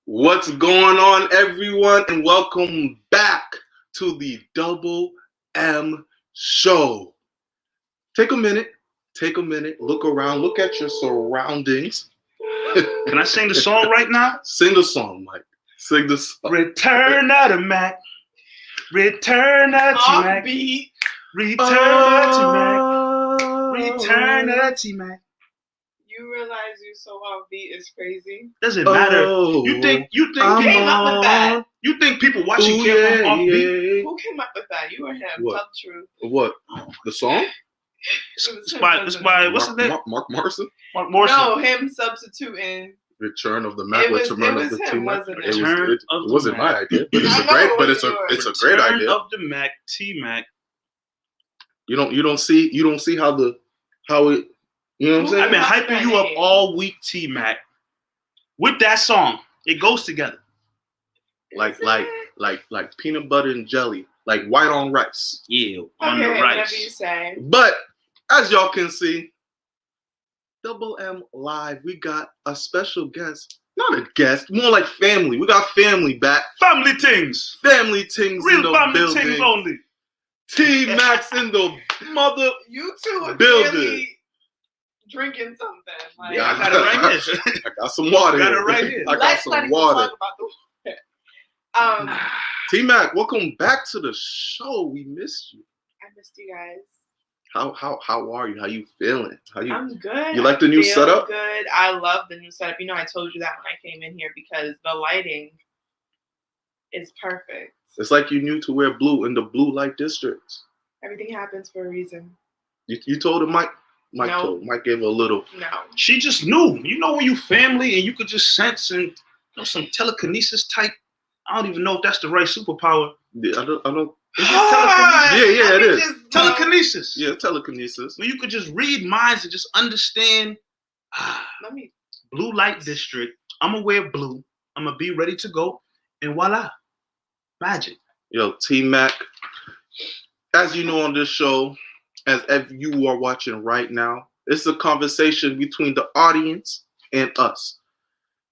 What's going on, everyone, and welcome back to the Double M Show. Take a minute, look around, look at your surroundings. Can I sing the song right now? Sing the song, Mike. Sing the song. Return of the Mac. Return of T-Mac. Beat. Return of T-Mac. Return of T-Mac. You realize you're so offbeat is crazy. Doesn't matter. You think Who came up with that? You think people watching care from offbeat? Who came up with that? You or him? What? Tell the truth. What? The song? It's by what's his name? Mark Morrison? Mark Morrison. No, him substituting. Return of the Mac. It was Return of him, the T-Mac. wasn't it? It wasn't my idea, but it's a great Return idea. of the Mac, T-Mac. You don't see how it. You know what I'm saying? I've been hyping you up all week, T-Mac. With that song, it goes together. Like peanut butter and jelly, like white on rice. Yeah, on the Okay, rice. whatever you say. But as y'all can see, Double M Live, we got a special guest. Not a guest, more like family. We got family back. Family things. Family things in Real the family building. things only. T-Max in the mother. You two are Build clearly drinking something. Like, Yeah, I got it right here. I got some water. Got it right here. I got let's some not even water. talk about the water. T-Mac, welcome back to the show. We missed you. I missed you guys. How are you? How you feeling? I'm good. You like the new I feel setup? Good. I love the new setup. You know, I told you that when I came in here because the lighting is perfect. It's like you knew to wear blue in the blue light districts. Everything happens for a reason. You told him, Mike? No. Mike gave a little. No. She just knew. You know when you family and you could just sense and some telekinesis type. I don't even know if that's the right superpower. Yeah, I don't. Is it telekinesis? Yeah, it is. Telekinesis. Yeah, telekinesis. When you could just read minds and just understand. Let me. Blue light district. I'm gonna wear blue. I'm gonna be ready to go, and voila, magic. Yo, T-Mac. As you know on this show, as you are watching right now, it's a conversation between the audience and us.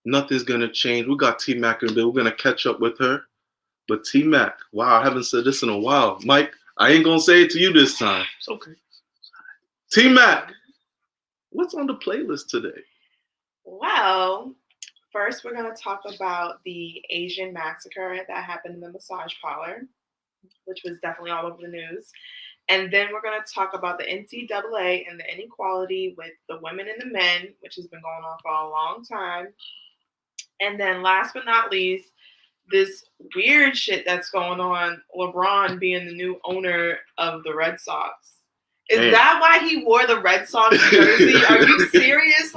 Nothing's gonna change. We got T-Mac in there. We're gonna catch up with her. But T-Mac, wow, I haven't said this in a while. Mike, I ain't gonna say it to you this time. It's okay. T-Mac, what's on the playlist today? Well, first we're going to talk about the Asian massacre that happened in the massage parlor, which was definitely all over the news. And then we're going to talk about the NCAA and the inequality with the women and the men, which has been going on for a long time. And then last but not least, this weird shit that's going on, LeBron being the new owner of the Red Sox. Is that why he wore the Red Sox jersey? Are you serious?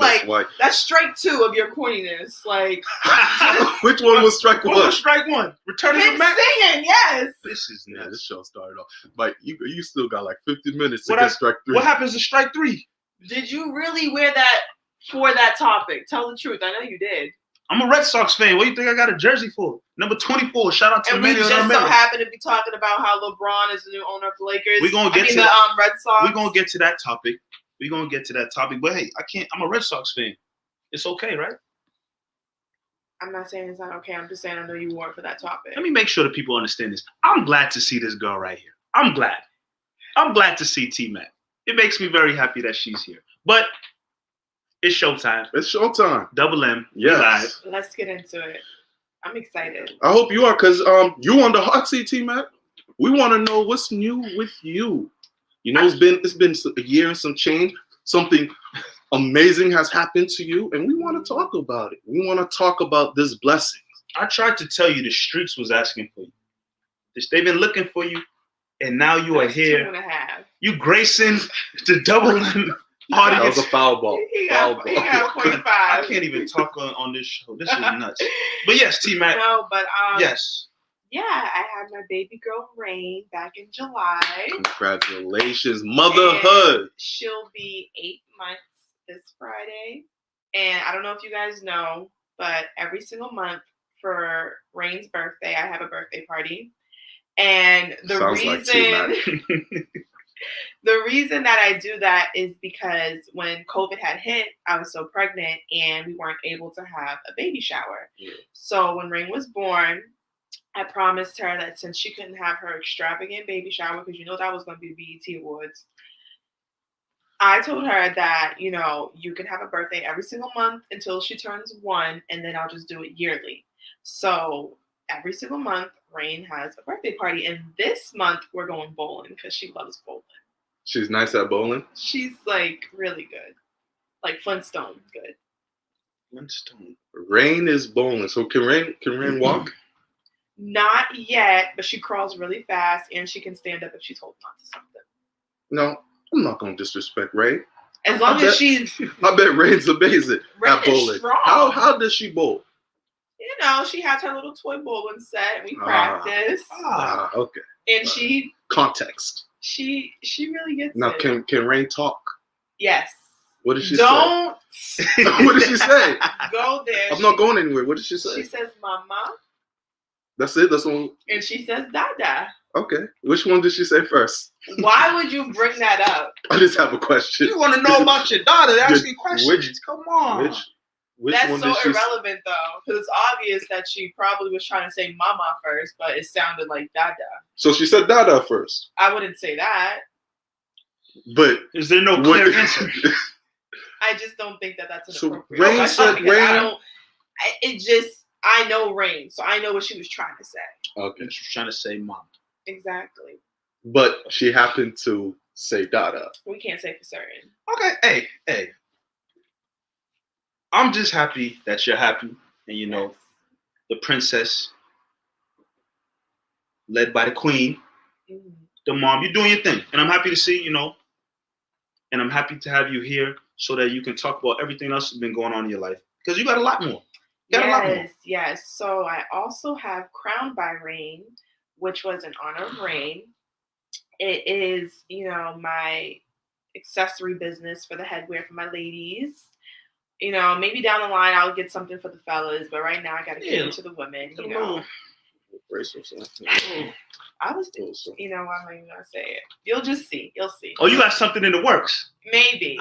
That's strike two of your corniness. Like, which one was strike one? What was strike one? Return of the Mac? Singing, yes. This is nuts. This show started off. Mike, you still got like 50 minutes to get strike three. What happens to strike three? Did you really wear that for that topic? Tell the truth. I know you did. I'm a Red Sox fan. What do you think I got a jersey for? Number 24. Shout out to and the we just so happen to be talking about how LeBron is the new owner of the Lakers. We're gonna get the Red Sox. We're gonna get to that topic. But hey, I'm a Red Sox fan. It's okay, right? I'm not saying it's not okay. I'm just saying I know you wore it for that topic. Let me make sure that people understand this. I'm glad to see this girl right here. I'm glad to see T-Mac. It makes me very happy that she's here. But it's showtime. It's showtime. Double M. Yes. Live. Let's get into it. I'm excited. I hope you are, because you on the hot seat, T-Mac. We want to know what's new with you. You know, it's been a year and some change. Something amazing has happened to you, and we want to talk about it. We want to talk about this blessing. I tried to tell you the streets was asking for you. They've been looking for you, and now you are here. 2.5. You gracing the Double M audience. That was a foul ball. He got 0.5. I can't even talk on this show. This is nuts. But yes, T-Mac. No, but yes. Yeah, I had my baby girl Rain back in July. Congratulations, motherhood. And she'll be 8 months this Friday. And I don't know if you guys know, but every single month for Rain's birthday, I have a birthday party. And the Sounds reason The reason that I do that is because when COVID had hit, I was so pregnant and we weren't able to have a baby shower. Yeah. So when Rain was born, I promised her that since she couldn't have her extravagant baby shower, because that was going to be BET Awards, I told her that, you can have a birthday every single month until she turns 1, and then I'll just do it yearly. So every single month, Rain has a birthday party. And this month, we're going bowling because she loves bowling. She's nice at bowling. She's like really good. Like Flintstone good. Flintstone. Rain is bowling. So can Rain walk? Not yet, but she crawls really fast and she can stand up if she's holding on to something. No, I'm not gonna disrespect Rain. As long as she's I bet Rain's amazing Rain at bowling. is strong. How does she bowl? She has her little toy bowling set. We practice. Okay. And she context. She really gets now. it. Can Rain talk? Yes. What did she say? What did she say? Go there. I'm not going anywhere. What did she say? She says, "Mama." That's it. That's all. And she says, "Dada." Okay. Which one did she say first? Why would you bring that up? I just have a question. You want to know about your daughter? Asking questions. Come on. Which That's one so did she irrelevant, though, because it's obvious that she probably was trying to say "mama" first, but it sounded like "dada." So she said "dada" first. I wouldn't say that. But is there no clear answer? I just don't think that that's an so appropriate. Rain said Rain. I know Rain, so I know what she was trying to say. Okay. She was trying to say "mom." Exactly. But she happened to say "dada." We can't say for certain. Okay. Hey. I'm just happy that you're happy, and the princess, led by the queen, the mom, you're doing your thing, and I'm happy to see, and I'm happy to have you here so that you can talk about everything else that's been going on in your life, because you got a lot more. Yes. So I also have Crowned by Rain, which was in honor of Rain. It is, my accessory business for the headwear for my ladies. Maybe down the line I'll get something for the fellas, but right now I gotta give it to the women. I was, I'm not even gonna say it. You'll just see. You'll see. Oh, you got something in the works? Maybe.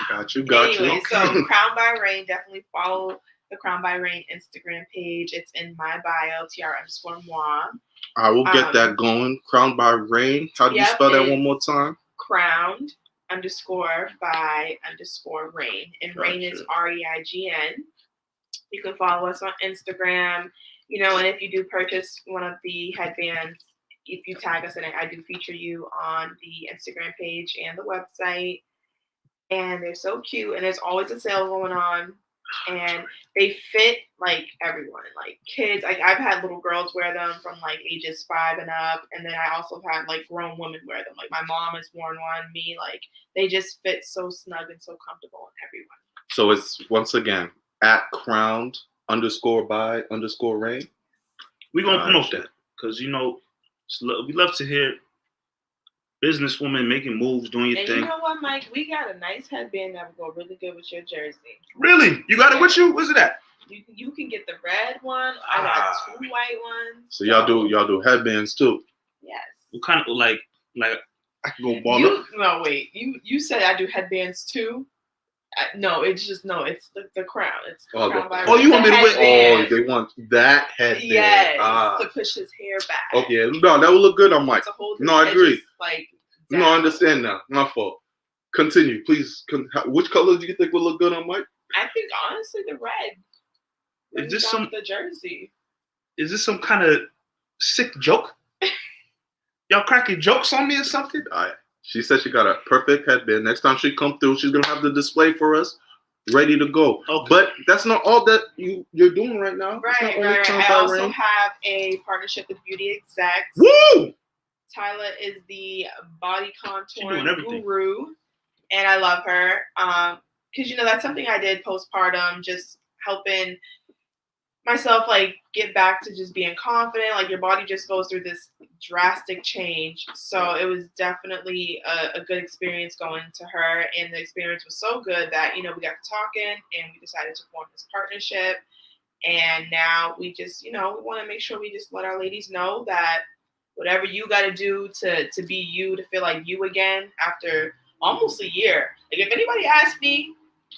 Got you. Anyway, so Crowned by Rain, definitely follow the Crowned by Rain Instagram page. It's in my bio, Tiara_moi. I will get that going. Crowned by Rain. How do you spell that one more time? Crowned _by_Rain. And Rain is REIGN. You can follow us on Instagram. And if you do purchase one of the headbands, if you tag us in it, I do feature you on the Instagram page and the website. And they're so cute. And there's always a sale going on. And they fit like everyone, like kids. I've had little girls wear them from like ages 5 and up, and then I also have had like grown women wear them. Like my mom has worn one. Me, like they just fit so snug and so comfortable on everyone. So it's once again at Crowned _by_Rain. We're gonna promote that because we love to hear businesswoman making moves, doing your thing. You know what, Mike? We got a nice headband that will go really good with your jersey. Really? You got it with you? Where's it at? You can get the red one. I got 2 white ones. So y'all do headbands too? Yes. What kind of like I can go ball up? No, wait. You said I do headbands too? It's the crown. It's the crown by you want me to wear? Oh, they want that headband. Yes, to push his hair back. Okay, no, that would look good on Mike. No, I agree. Down. No, I understand now. My fault. Continue, please. Which color do you think would look good on Mike? I think honestly the red. Is this the jersey? Is this some kind of sick joke? Y'all cracking jokes on me or something? All right. She said she got a perfect headband. Next time she come through, she's gonna have the display for us, ready to go. Okay. But that's not all that you're doing right now. Right. I also have a partnership with Beauty Execs. Woo! Tyler is the body contouring guru, and I love her. Because that's something I did postpartum, just helping myself get back to just being confident. Like your body just goes through this drastic change. So it was definitely a good experience going to her, and the experience was so good that we got to talking and we decided to form this partnership. And now we just we want to make sure we just let our ladies know that whatever you got to do to be you, to feel like you again after almost a year. Like if anybody asked me,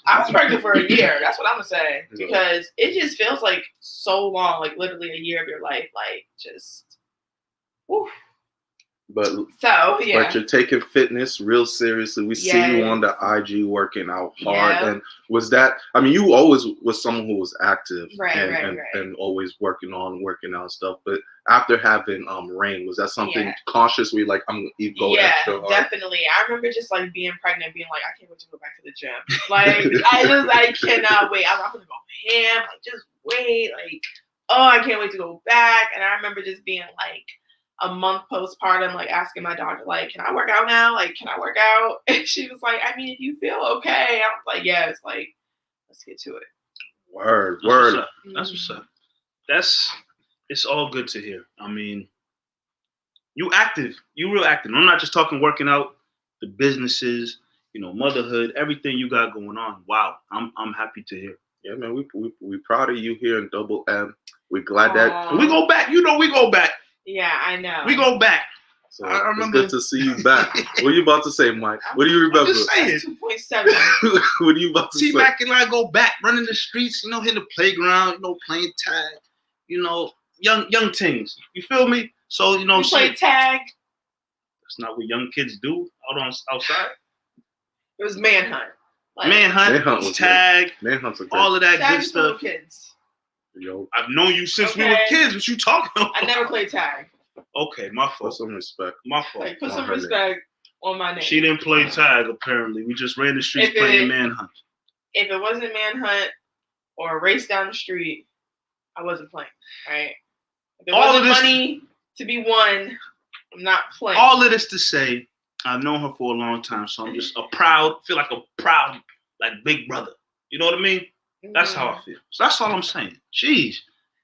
I was pregnant for a year. That's what I'm gonna say, because it just feels like so long, like literally a year of your life, like just. Whew. But yeah. But you're taking fitness real seriously. We see you on the IG working out hard. Yeah. And was that? I mean, you always was someone who was active right. and always working out and stuff. But after having Rain, was that something conscious? Where you like, I'm gonna go extra hard? Definitely. I remember just like being pregnant, being like, I can't wait to go back to the gym. Like I cannot wait. I'm gonna go ham. Like just wait. Like I can't wait to go back. And I remember just being like a month postpartum, like asking my doctor, like, can I work out now? Like, can I work out? And she was like, I mean, if you feel okay. I was like, yes, like, let's get to it. Word. That's what's up. It's all good to hear. I mean, you active. You real active. I'm not just talking working out, the businesses, motherhood, everything you got going on. Wow. I'm happy to hear. Yeah, man, we proud of you here in Double M. We're glad that we go back. We go back. Yeah, I know. We go back. So I remember. It's good to see you back. What are you about to say, Mike? What do you remember? I'm just saying. 2.7. What are you about to say? T-Mac and I go back, running the streets, hitting the playground, playing tag, young things. You feel me? So, you play tag? That's not what young kids do outside. It was manhunt. Manhunt was tag. Manhunt's a great. All of that tag good stuff. Kids. Yo. I've known you since we were kids. What you talking about? I never played tag. Okay, my fault. Put some respect. My fault. Like, put some respect on my name. She didn't play tag, apparently. We just ran the streets playing manhunt. If it wasn't manhunt or a race down the street, I wasn't playing, right? If there wasn't money to be won, I'm not playing. All of this to say, I've known her for a long time, so I'm just feel like a proud, like, big brother. You know what I mean? That's how I feel. So that's all I'm saying. Jeez.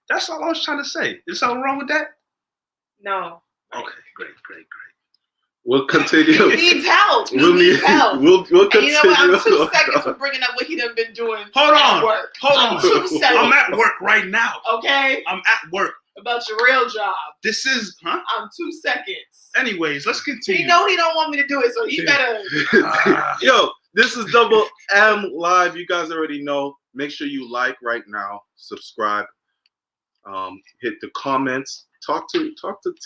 That's all I was trying to say. Is something wrong with that? No. Okay, great. We'll continue. He needs help. He needs help. We'll continue. And you know what? I'm 2 seconds from bringing up what he done been doing. Hold on. Work. Hold on. 2 seconds. I'm at work right now. Okay? I'm at work. About your real job. This is, huh? I'm 2 seconds. Anyways, let's continue. He know he don't want me to do it, so he better. Yo, this is Double M Live. You guys already know. Make sure you like right now. Subscribe. Hit the comments. Talk to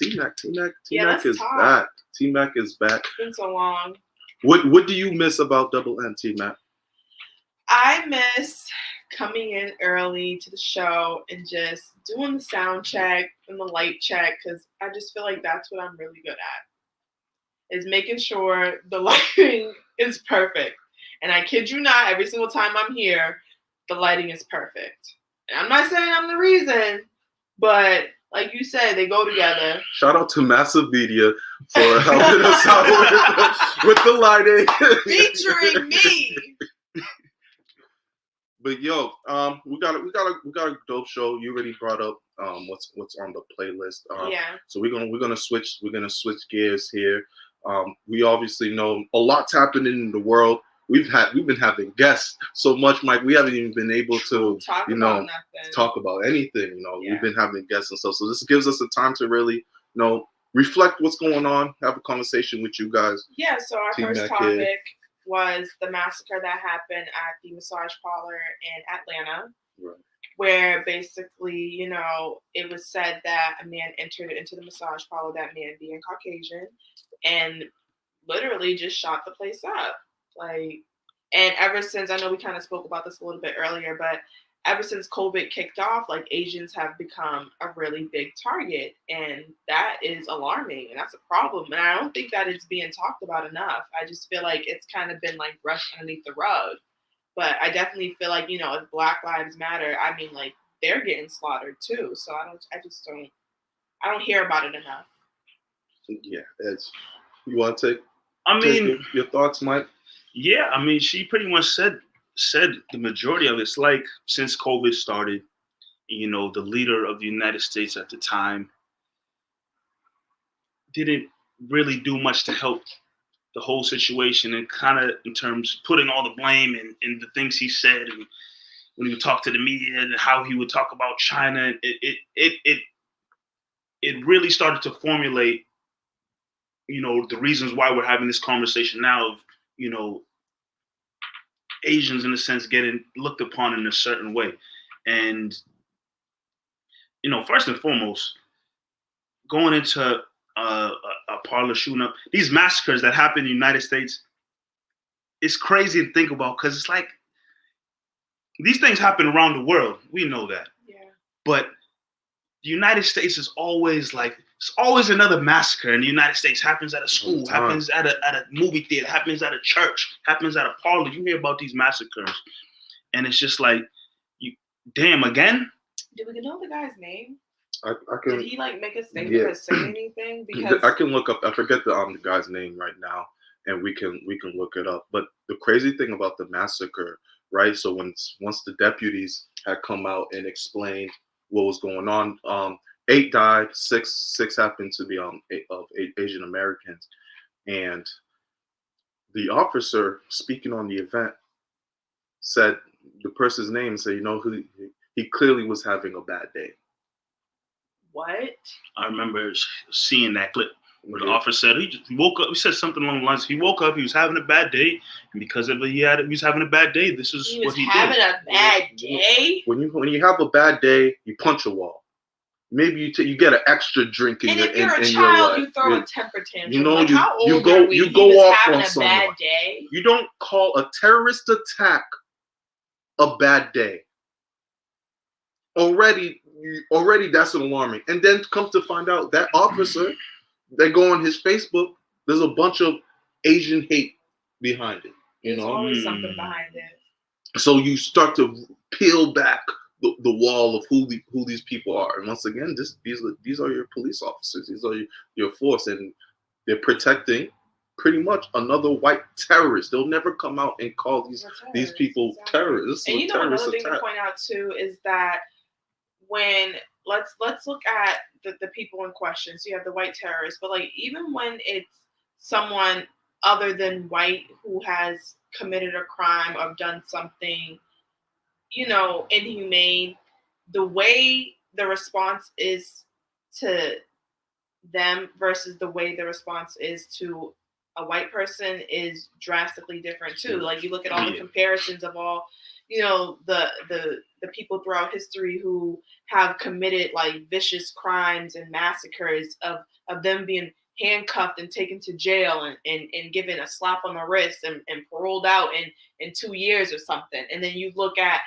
T-Mac. T-Mac is back. T-Mac is back. It's been so long. What do you miss about Double M, T-Mac? I miss coming in early to the show and just doing the sound check and the light check, because I just feel like that's what I'm really good at, is making sure the lighting is perfect. And I kid you not, every single time I'm here, the lighting is perfect. And I'm not saying I'm the reason, but like you said, they go together. Shout out to Massive Media for helping us out with the lighting. Featuring me. But yo, we got a dope show. You already brought up what's on the playlist. Yeah. So we're gonna switch gears here. We obviously know a lot's happening in the world. We've been having guests so much, Mike. We haven't even been able to talk about anything. We've been having guests and stuff. So this gives us the time to really reflect what's going on, have a conversation with you guys. Yeah. So our first topic was the massacre that happened at the massage parlor in Atlanta, right, where basically, it was said that a man entered into the massage parlor, that man being Caucasian, and literally just shot the place up. And ever since, I know we kind of spoke about this a little bit earlier, but ever since COVID kicked off, Asians have become a really big target, and that is alarming, and that's a problem. And I don't think that it's being talked about enough. I just feel like it's kind of been brushed underneath the rug. But I definitely feel like, if Black Lives Matter, I mean, they're getting slaughtered too. So I don't hear about it enough. Yeah, you want to take your thoughts, Mike? Yeah, I mean, she pretty much said the majority of it. It's since COVID started, the leader of the United States at the time didn't really do much to help the whole situation, and kind of in terms putting all the blame in the things he said, and when he would talk to the media and how he would talk about China, it it really started to formulate, the reasons why we're having this conversation now of, Asians in a sense getting looked upon in a certain way. And, first and foremost, going into a parlor shooting up, these massacres that happen in the United States, it's crazy to think about because it's like these things happen around the world. We know that. Yeah. But the United States is always like, it's always another massacre in the United States. Happens at a school, happens at a movie theater, happens at a church, happens at a parlor. You hear about these massacres. And it's just like, damn, again? Do we know the guy's name? I can. Did he make a statement or say anything? Because I can look up. I forget the guy's name right now, and we can look it up. But the crazy thing about the massacre, right? So once the deputies had come out and explained what was going on, 8 died, six happened to be eight Asian Americans, and the officer speaking on the event said the person's name and said, he clearly was having a bad day. What? I remember seeing that clip where the officer said he woke up. He said something along the lines. He woke up. He was having a bad day, and because of it, he was having a bad day. This is what he did. Having a bad day. When you have a bad day, you punch a wall. Maybe you get an extra drink in and your if you're in a your child, life. you throw a temper tantrum. You go off on someone. Bad day. You don't call a terrorist attack a bad day. Already that's alarming. And then come to find out that officer, they go on his Facebook, there's a bunch of Asian hate behind it. There's always something behind it. So you start to peel back the wall of who these people are. And once again, these are your police officers. These are your force, and they're protecting pretty much another white terrorist. They'll never come out and call these people terrorists. And another thing to point out too is that when let's look at the people in question. So you have the white terrorists, but even when it's someone other than white who has committed a crime or done something, inhumane, the way the response is to them versus the way the response is to a white person is drastically different too. You look at all the comparisons of all, the people throughout history who have committed vicious crimes and massacres of them being handcuffed and taken to jail and given a slap on the wrist and paroled out in 2 years or something. And then you look at,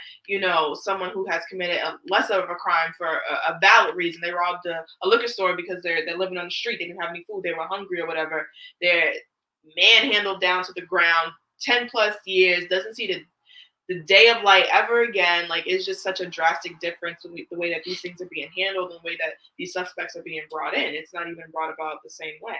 someone who has committed a less of a crime for a valid reason. They robbed a liquor store because they're living on the street. They didn't have any food. They were hungry or whatever. They're manhandled down to the ground, 10 plus years, doesn't see the day of light ever again. It's just such a drastic difference in the way that these things are being handled and the way that these suspects are being brought in. It's not even brought about the same way.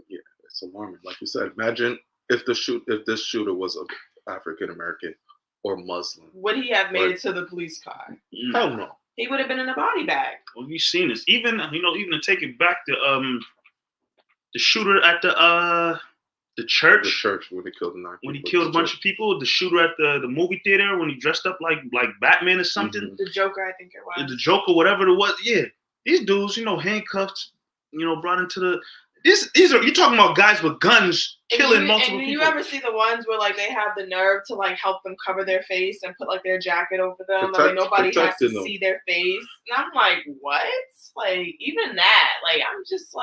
Yeah, it's alarming. Like you said, imagine if this shooter was an African American or Muslim. Would he have made it to the police car? Hell no. He would have been in a body bag. Well, you've seen this. Even to take it back to the shooter at the church. The church when he killed 9 people. When he killed a bunch of people. The shooter at the movie theater when he dressed up like Batman or something. Mm-hmm. The Joker, I think it was. The Joker, whatever it was. Yeah. These dudes, handcuffed, brought into the... These are... You're talking about guys with guns killing multiple people. And you ever see the ones where they have the nerve to help them cover their face and put their jacket over them? Nobody has to see their face. And I'm like, what? Even that. I'm just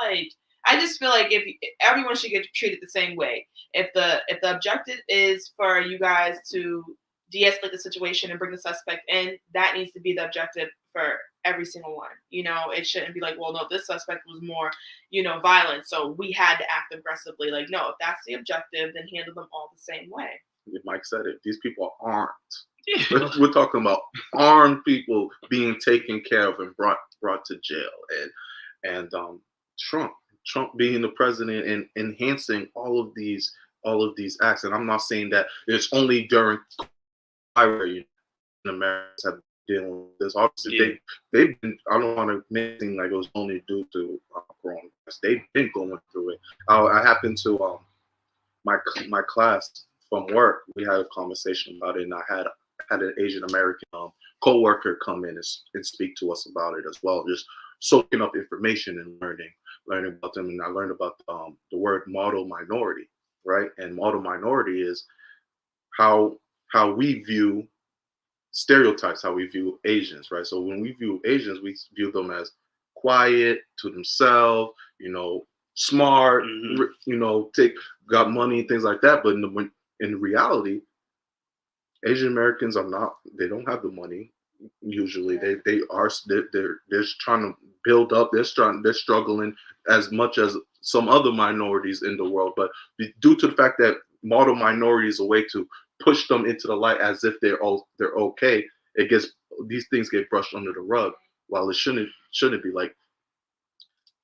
I just feel if everyone should get treated the same way. If the objective is for you guys to de-escalate the situation and bring the suspect in, that needs to be the objective for every single one. It shouldn't be well, no, this suspect was more, violent, so we had to act aggressively. No, if that's the objective, then handle them all the same way. Mike said it. These people are armed. Yeah. We're talking about armed people being taken care of and brought to jail, and Trump being the president and enhancing all of these acts. And I'm not saying that it's only during Americans have been dealing with this. Obviously, they've been. I don't want to make it seem like it was only due to coronavirus. They've been going through it. I happened to my class from work. We had a conversation about it, and I had an Asian American co-worker come in and speak to us about it as well. Just soaking up information and learning about them. And I learned about the word model minority, right? And model minority is how we view stereotypes, how we view Asians, right? So when we view Asians, we view them as quiet, to themselves, smart, got money, things like that. But in reality, Asian Americans are not. They don't have the money. Usually, they're trying to build up. They're struggling as much as some other minorities in the world. But due to the fact that model minority is a way to push them into the light as if they're okay, these things get brushed under the rug. While it shouldn't be. Like,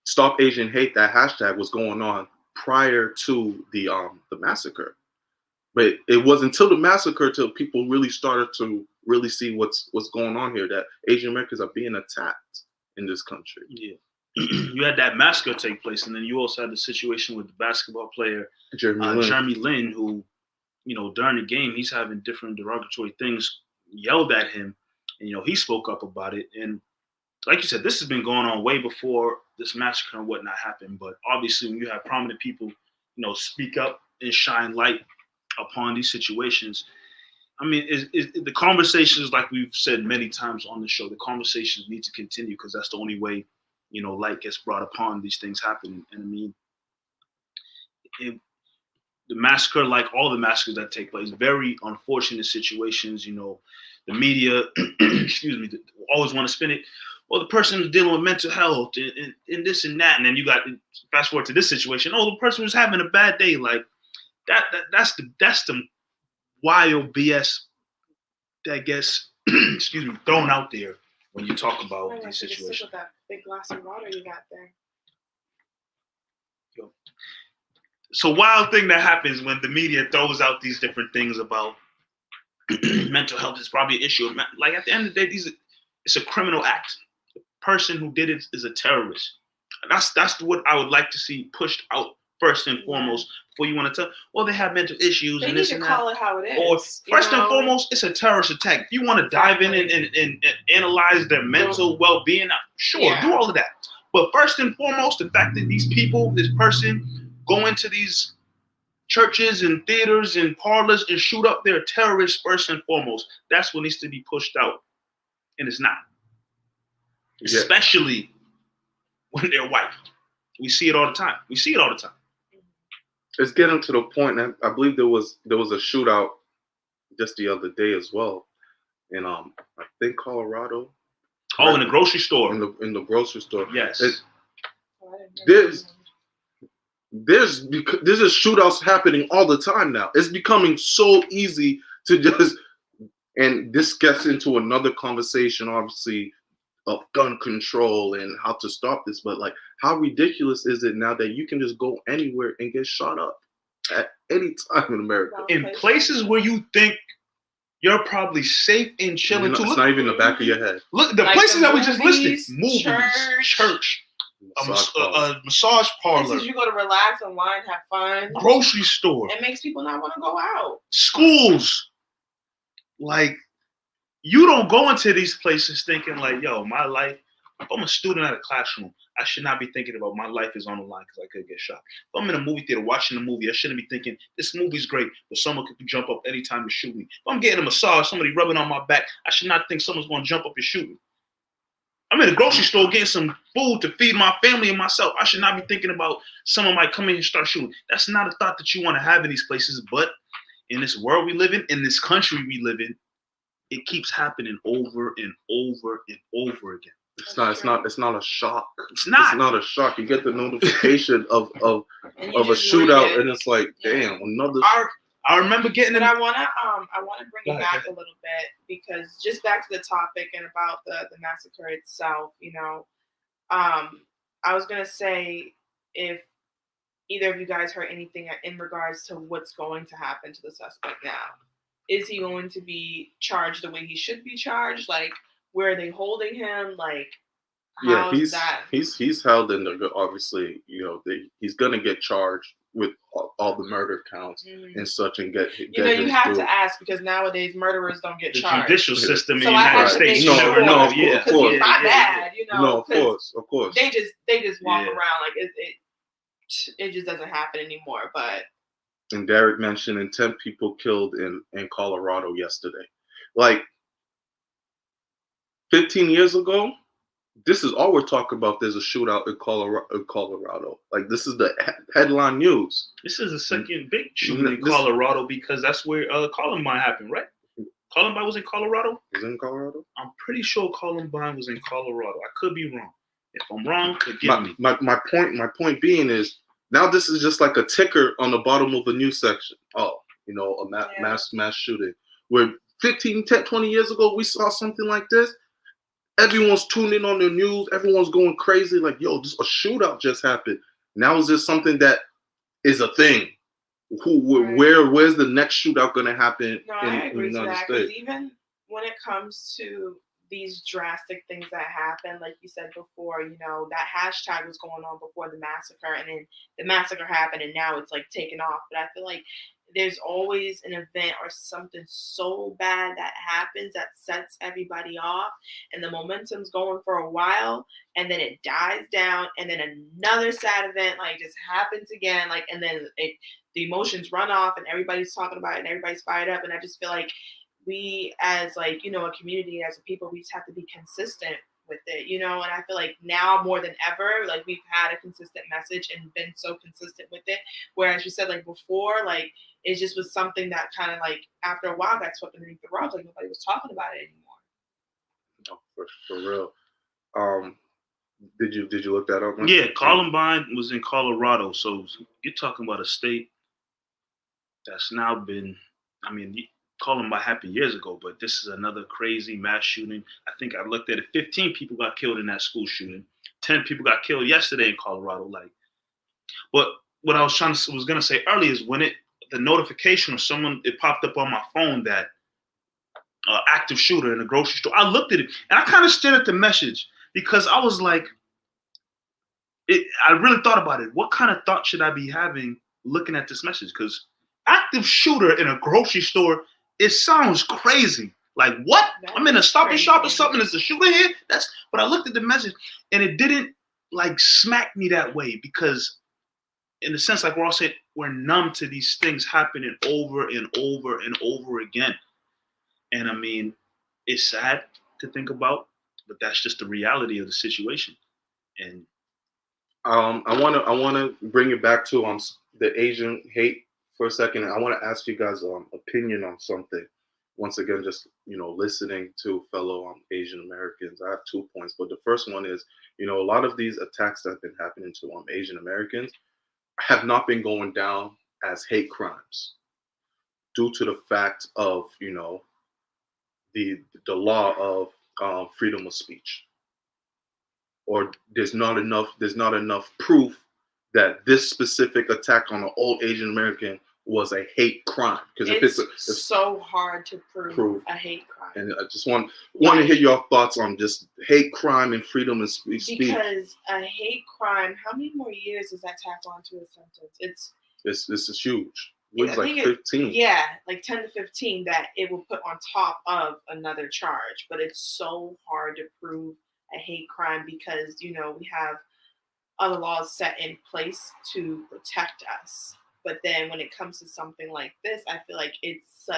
Stop Asian Hate, that hashtag was going on prior to the massacre. But it wasn't until the massacre till people really started to really see what's going on here, that Asian Americans are being attacked in this country. Yeah. You had that massacre take place, and then you also had the situation with the basketball player Jeremy Lin, who, during the game, he's having different derogatory things yelled at him, and he spoke up about it. And like you said, this has been going on way before this massacre and whatnot happened. But obviously, when you have prominent people, speak up and shine light upon these situations, I mean, the conversations, like we've said many times on the show, the conversations need to continue, because that's the only way, light gets brought upon these things happening. And I mean, the massacre, like all the massacres that take place, very unfortunate situations. The media, excuse me, always want to spin it. Well, the person was dealing with mental health and this and that, and then you got fast forward to this situation. Oh, the person was having a bad day. Like that's the wild BS that gets excuse me, thrown out there when you talk about these situations. That big glass of water you got there. So wild thing that happens when the media throws out these different things about mental health is probably an issue. Like, at the end of the day, it's a criminal act. The person who did it is a terrorist. That's what I would like to see pushed out first and foremost. Before you want to tell, well, they have mental issues and this and that. Call it how it is. Or first and foremost, it's a terrorist attack. If you want to dive in and analyze their mental well-being, sure, do all of that. But first and foremost, the fact that these people, this person, go into these churches and theaters and parlors and shoot up their terrorists first and foremost. That's what needs to be pushed out. And it's not. Yeah. Especially when they're white. We see it all the time. It's getting to the point, and I believe there was a shootout just the other day as well in I think Colorado. Oh, in the grocery store. In the grocery store. Yes. There's shootouts happening all the time now. It's becoming so easy to just, and this gets into another conversation, obviously, of gun control and how to stop this. But like, how ridiculous is it now that you can just go anywhere and get shot up at any time in America? In places where you think you're probably safe and chilling too. It's not even the back of your head. Look, the places that we just listed: movies, church. A massage parlor. Places you go to relax, unwind, have fun. Grocery store. It makes people not want to go out. Schools. Like, you don't go into these places thinking like, yo, my life, if I'm a student at a classroom, I should not be thinking about my life is on the line because I could get shot. If I'm in a movie theater watching a movie, I shouldn't be thinking this movie's great, but someone could jump up anytime to shoot me. If I'm getting a massage, somebody rubbing on my back, I should not think someone's going to jump up and shoot me. I'm in a grocery store getting some food to feed my family and myself. I should not be thinking about someone might come in and start shooting. That's not a thought that you want to have in these places. But in this world we live in this country we live in, it keeps happening over and over and over again. It's not a shock. It's not a shock. You get the notification of a shootout, and it's like, damn, another. I remember getting. But I wanna bring it back a little bit, because just back to the topic and about the massacre itself. I was gonna say, if either of you guys heard anything in regards to what's going to happen to the suspect now, is he going to be charged the way he should be charged? Like, where are they holding him? Like, how's that? He's held in the, obviously, he's gonna get charged with all the murder counts and such, and get you have to ask, because nowadays murderers don't get charged. The judicial system in the the United States, you never know. Yeah, of course. It's not bad, you know, No, of 'cause course. they just walk Yeah. around like it just doesn't happen anymore. But And Derek mentioned, and 10 people killed in Colorado yesterday. Like 15 years ago, this is all we're talking about. There's a shootout in Colorado. Like this is the headline news. This is the second big shooting in This Colorado because that's where Columbine happened, right? Columbine was in Colorado? is in Colorado. I'm pretty sure Columbine was in Colorado. I could be wrong. If I'm wrong, forgive me. My point being is now this is just like a ticker on the bottom of the news section. Oh, you know, a mass shooting. Where 15, 10, 20 years ago we saw something like this. Everyone's tuning on the news. Everyone's going crazy. Like, yo, just a shootout just happened. Now is this something that is a thing? Where's the next shootout going to happen I agree in the to United that because States? even when it comes to these drastic things that happen, like you said before, you know, that hashtag was going on before the massacre, and then the massacre happened, and now it's like taken off. But I feel like there's always an event or something so bad that happens that sets everybody off, and the momentum's going for a while, and then it dies down, and then another sad event like just happens again, like, and then the emotions run off, and everybody's talking about it, and everybody's fired up, and I just feel like we as like, you know, a community, as a people, we just have to be consistent with it, you know. And I feel like now more than ever, like we've had a consistent message and been so consistent with it, whereas you said like before, like it just was something that kind of like after a while got swept underneath the rug, like nobody was talking about it anymore. No, for real. Did you look that up? Yeah, Columbine was in Colorado, so you're talking about a state that's now been, I mean, Columbine happened years ago, but this is another crazy mass shooting. I think I looked at it, 15 people got killed in that school shooting. 10 people got killed yesterday in Colorado. Like, but what I was gonna say earlier is when the notification or someone, it popped up on my phone that active shooter in a grocery store. I looked at it and I kind of stared at the message because I was like, I really thought about it. What kind of thought should I be having looking at this message? Because active shooter in a grocery store, it sounds crazy. Like what? I'm in a Stop and Shop or something. There's a shooter here. But I looked at the message and it didn't like smack me that way because, in a sense, like we're all saying, we're numb to these things happening over and over and over again. And I mean, it's sad to think about, but that's just the reality of the situation. And I wanna bring it back to the Asian hate for a second. I want to ask you guys opinion on something. Once again, just listening to fellow Asian Americans, I have 2 points. But the first one is, a lot of these attacks that have been happening to Asian Americans have not been going down as hate crimes due to the fact of the law of freedom of speech, or there's not enough proof that this specific attack on an old Asian American was a hate crime. Because it's so hard to prove a hate crime. And I just want to hear your thoughts on just hate crime and freedom of speech. Because a hate crime, how many more years does that tack on to a sentence? This is huge. It's like 15. Like 10 to 15 that it will put on top of another charge. But it's so hard to prove a hate crime because, we have other laws set in place to protect us. But then when it comes to something like this, I feel like it's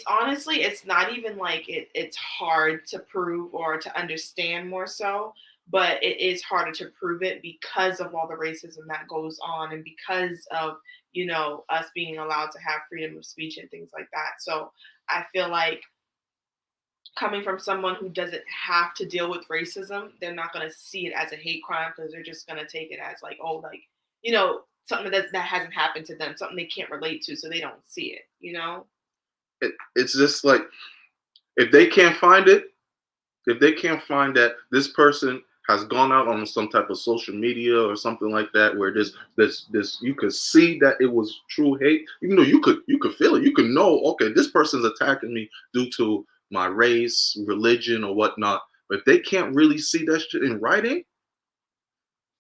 honestly, it's not even like it's hard to prove or to understand more so, but it is harder to prove it because of all the racism that goes on and because of, us being allowed to have freedom of speech and things like that. So I feel like coming from someone who doesn't have to deal with racism, they're not going to see it as a hate crime because they're just going to take it as like, oh, like, something that hasn't happened to them, something they can't relate to, so they don't see it, It's just like, if they can't find it, if they can't find that this person has gone out on some type of social media or something like that, where this you could see that it was true hate, even though you could feel it, you could know, okay, this person's attacking me due to my race, religion, or whatnot. But if they can't really see that shit in writing,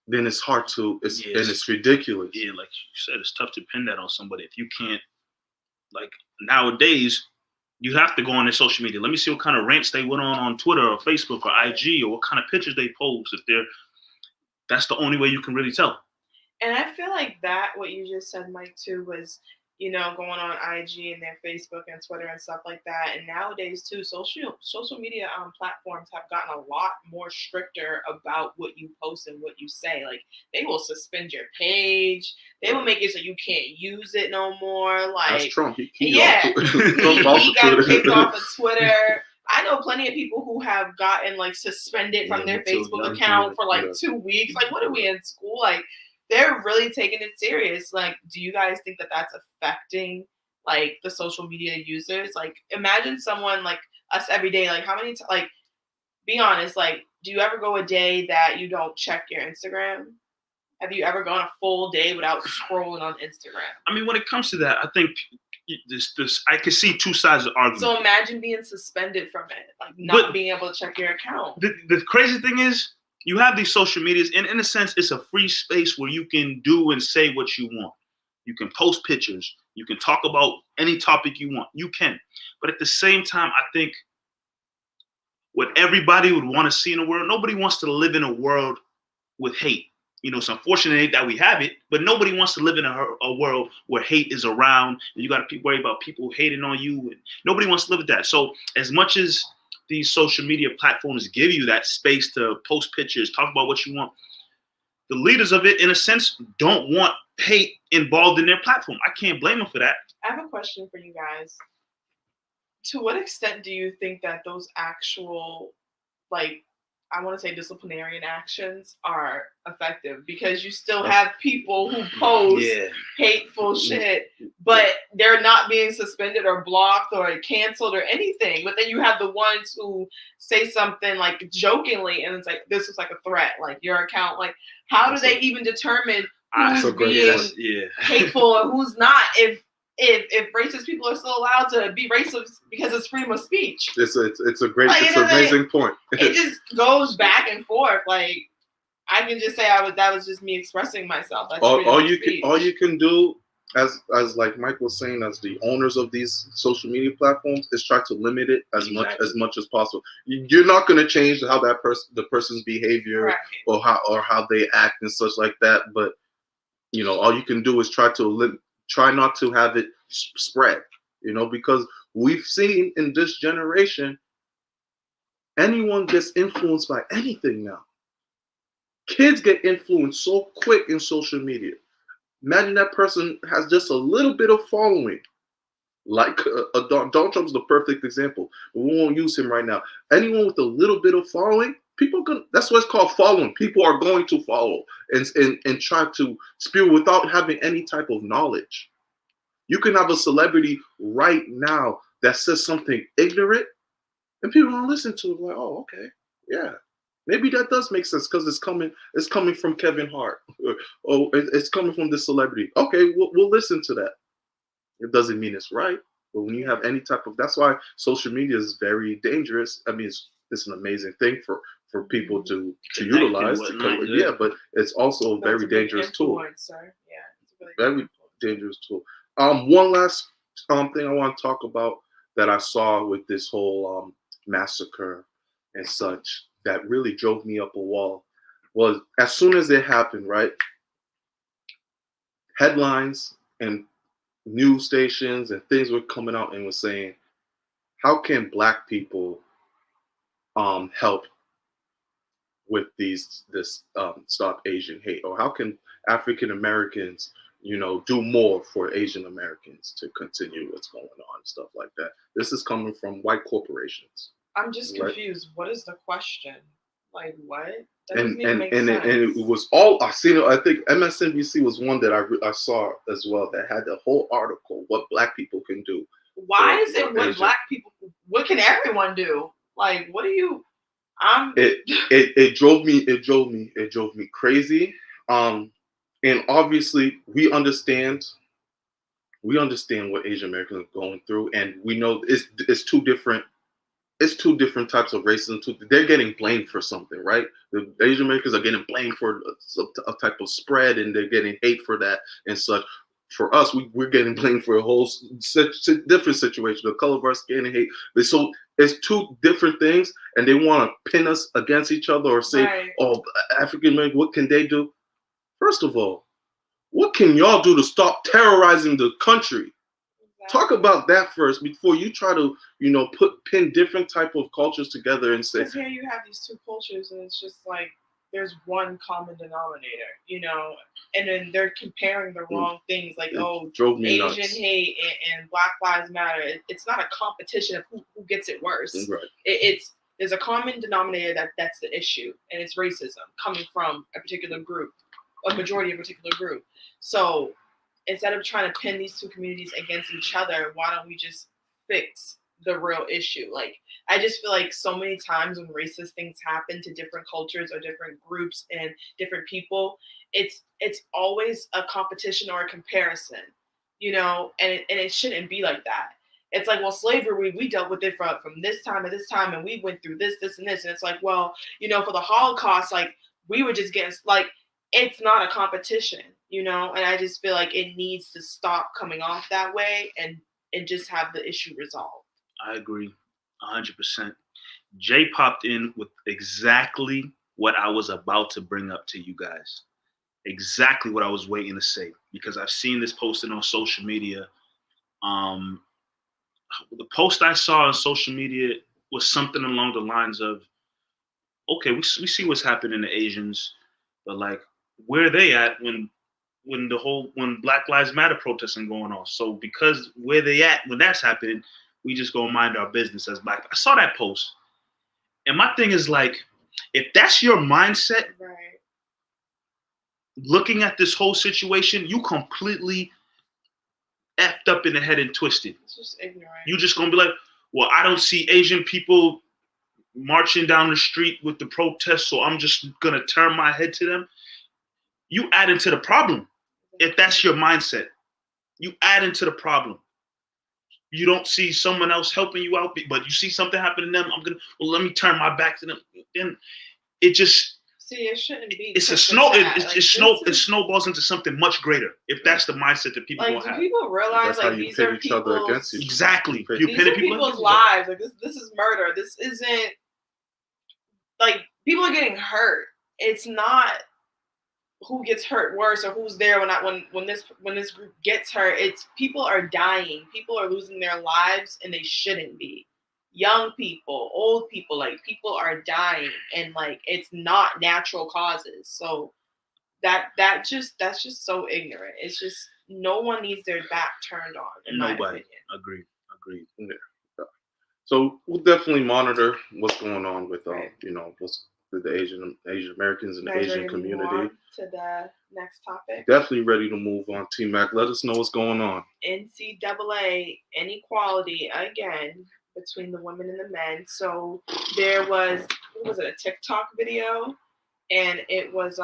then it's hard to, and it's ridiculous. Yeah, like you said, it's tough to pin that on somebody if you can't. Like nowadays, You have to go on their social media. Let me see what kind of rants they went on Twitter or Facebook or IG, or what kind of pictures they post. That's the only way you can really tell. And I feel like that, what you just said, Mike, too, was, going on IG and their Facebook and Twitter and stuff like that. And nowadays, too, social media platforms have gotten a lot more stricter about what you post and what you say. Like, they will suspend your page. They will make it so you can't use it no more. Like, that's Trump. He he got kicked off of Twitter. I know plenty of people who have gotten like suspended from their Facebook account for like 2 weeks. Like, what are we in school? Like, they're really taking it serious. Like, do you guys think that that's affecting like the social media users? Like, imagine someone like us every day. Like, how many like, be honest, like, do you ever go a day that you don't check your Instagram? Have you ever gone a full day without scrolling on Instagram? I mean, when it comes to that, I think this I can see two sides of the argument. So imagine being suspended from it, like not being able to check your account. The crazy thing is, you have these social medias, and in a sense, it's a free space where you can do and say what you want. You can post pictures. You can talk about any topic you want. You can. But at the same time, I think what everybody would want to see in a world, nobody wants to live in a world with hate. It's unfortunate that we have it, but nobody wants to live in a world where hate is around, and you got to worry about people hating on you, and nobody wants to live with that. So as much as these social media platforms give you that space to post pictures, talk about what you want, the leaders of it, in a sense, don't want hate involved in their platform. I can't blame them for that. I have a question for you guys. To what extent do you think that those actual, like, I want to say disciplinarian actions are effective? Because you still have people who post hateful shit, but they're not being suspended or blocked or canceled or anything. But then you have the ones who say something like jokingly, and it's like, this is like a threat, like your account. Like, how do they even determine who's being hateful and who's not? If racist people are still allowed to be racist because it's freedom of speech. It's a great, like, it's an amazing point. It just goes back and forth. Like, I can just say that was just me expressing myself. That's all you can do, as like Mike was saying, as the owners of these social media platforms, is try to limit it as much as possible. You're not going to change how the person's behavior or how they act and such like that. But all you can do is try not to have it spread, because we've seen in this generation, anyone gets influenced by anything now. Kids get influenced so quick in social media. Imagine that person has just a little bit of following. Like Donald Trump's the perfect example. We won't use him right now. Anyone with a little bit of following, that's what it's called, following. People are going to follow and try to spew without having any type of knowledge. You can have a celebrity right now that says something ignorant, and people don't listen to it. Like, oh, okay, yeah, maybe that does make sense because it's coming from Kevin Hart, or it's coming from this celebrity. Okay, we'll listen to that. It doesn't mean it's right, but when you have any type of, that's why social media is very dangerous. I mean, it's an amazing thing for people to utilize. But it's also a very dangerous tool. Yeah, it's a really very dangerous tool. One last thing I want to talk about that I saw with this whole massacre and such that really drove me up a wall was, as soon as it happened, right? Headlines and news stations and things were coming out and was saying, how can Black people help with this Stop Asian Hate, or how can African Americans do more for Asian Americans to continue what's going on and stuff like that? This is coming from white corporations. I'm just confused. What is the question? Like, what? That and it was all I seen. I think MSNBC was one that I saw as well that had the whole article, what Black people can do. Why is it what Black people? What can everyone do? Like, what do you? It drove me crazy. And obviously we understand what Asian Americans are going through, and we know it's two different types of racism. They're getting blamed for something, right? The Asian Americans are getting blamed for a type of spread, and they're getting hate for that and such. for us, we're getting blamed for a whole different situation. The color of our skin and hate. So it's two different things, and they want to pin us against each other or say, Right. "Oh, African American, what can they do?" First of all, what can y'all do to stop terrorizing the country? Talk about that first before you try to, pin different type of cultures together and say. Because here you have these two cultures, and it's just like there's one common denominator, and then they're comparing the wrong things, like Drove me Asian nuts. hate and Black Lives Matter. It's not a competition of who gets it worse. Right. There's a common denominator that's the issue, and it's racism coming from a particular group, a majority of a particular group. So instead of trying to pin these two communities against each other, why don't we just fix the real issue? Like, I just feel like so many times when racist things happen to different cultures or different groups and different people, it's always a competition or a comparison, and it shouldn't be like that. It's like, well, slavery, we dealt with it from this time to this time, and we went through this, and this. And it's like, well, for the Holocaust, like, we were just getting, like, it's not a competition, and I just feel like it needs to stop coming off that way and just have the issue resolved. I agree 100%. Jay popped in with exactly what I was about to bring up to you guys. Exactly what I was waiting to say, because I've seen this posted on social media. The post I saw on social media was something along the lines of, okay, we see what's happening to Asians, but like, where are they at when Black Lives Matter protesting going on? So because where they at when that's happening, we just go mind our business as Black. I saw that post, and my thing is like, if that's your mindset, right, looking at this whole situation, you completely effed up in the head and twisted. It's just ignorant. You just gonna be like, well, I don't see Asian people marching down the street with the protests, so I'm just gonna turn my head to them. You add into the problem. If that's your mindset, you add into the problem. You don't see someone else helping you out, but you see something happen to them. Let me turn my back to them. Then it just, it shouldn't be. It's a snow. It snowballs into something much greater if that's the mindset that people like, will have. People realize, that's like, how you these pit are each other against people's, each exactly. These are people's lives. Like, this is murder. This isn't, like, people are getting hurt. It's not who gets hurt worse or who's there when this group gets hurt. It's people are dying. People are losing their lives, and they shouldn't be. Young people, old people, like, people are dying, and like, it's not natural causes. So that's just so ignorant. It's just, no one needs their back turned on. In Nobody. My opinion. Agreed. Yeah. So we'll definitely monitor what's going on with Right. what's with the Asian Americans and the Guys, Asian ready to move community. on to the next topic. Definitely ready to move on. T-Mac, let us know what's going on. NCAA inequality again between the women and the men. So there was, what was it, a TikTok video, and it was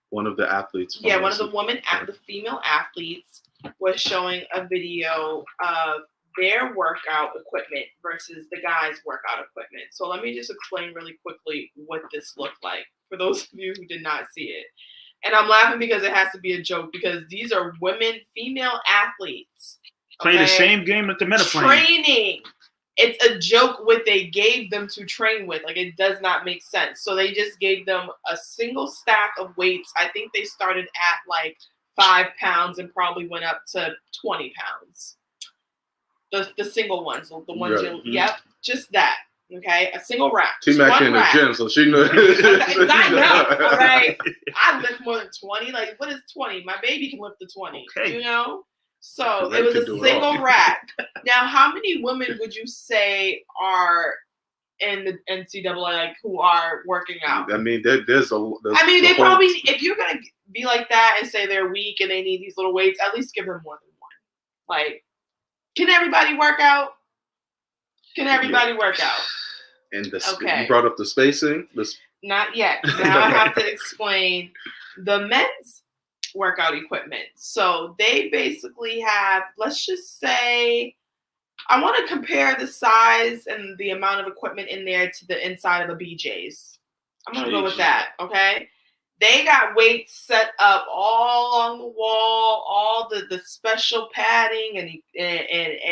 one of the athletes. One of the female athletes was showing a video of their workout equipment versus the guys' workout equipment. So let me just explain really quickly what this looked like for those of you who did not see it. And I'm laughing because it has to be a joke, because these are female athletes. Playing the same game that the men are playing. Training. It's a joke what they gave them to train with. Like, it does not make sense. So they just gave them a single stack of weights. I think they started at like 5 pounds and probably went up to 20 pounds. The single ones, the ones just that. Okay, a single rack. T-Mac in the gym, so she knows. I know, all right. I lift more than 20. Like, what is 20? My baby can lift the 20. Okay. So it was a single rack. Now, how many women would you say are in the NCAA, like, who are working out? I mean, there's they probably, if you're gonna be like that and say they're weak and they need these little weights, at least give them more than one. Like, can everybody work out? Can everybody work out? And you brought up the spacing. Not yet. Now I have to explain the men's workout equipment. So they basically have, let's just say, I want to compare the size and the amount of equipment in there to the inside of a BJ's. I'm going to go with that, okay? They got weights set up all along the wall, all the special padding and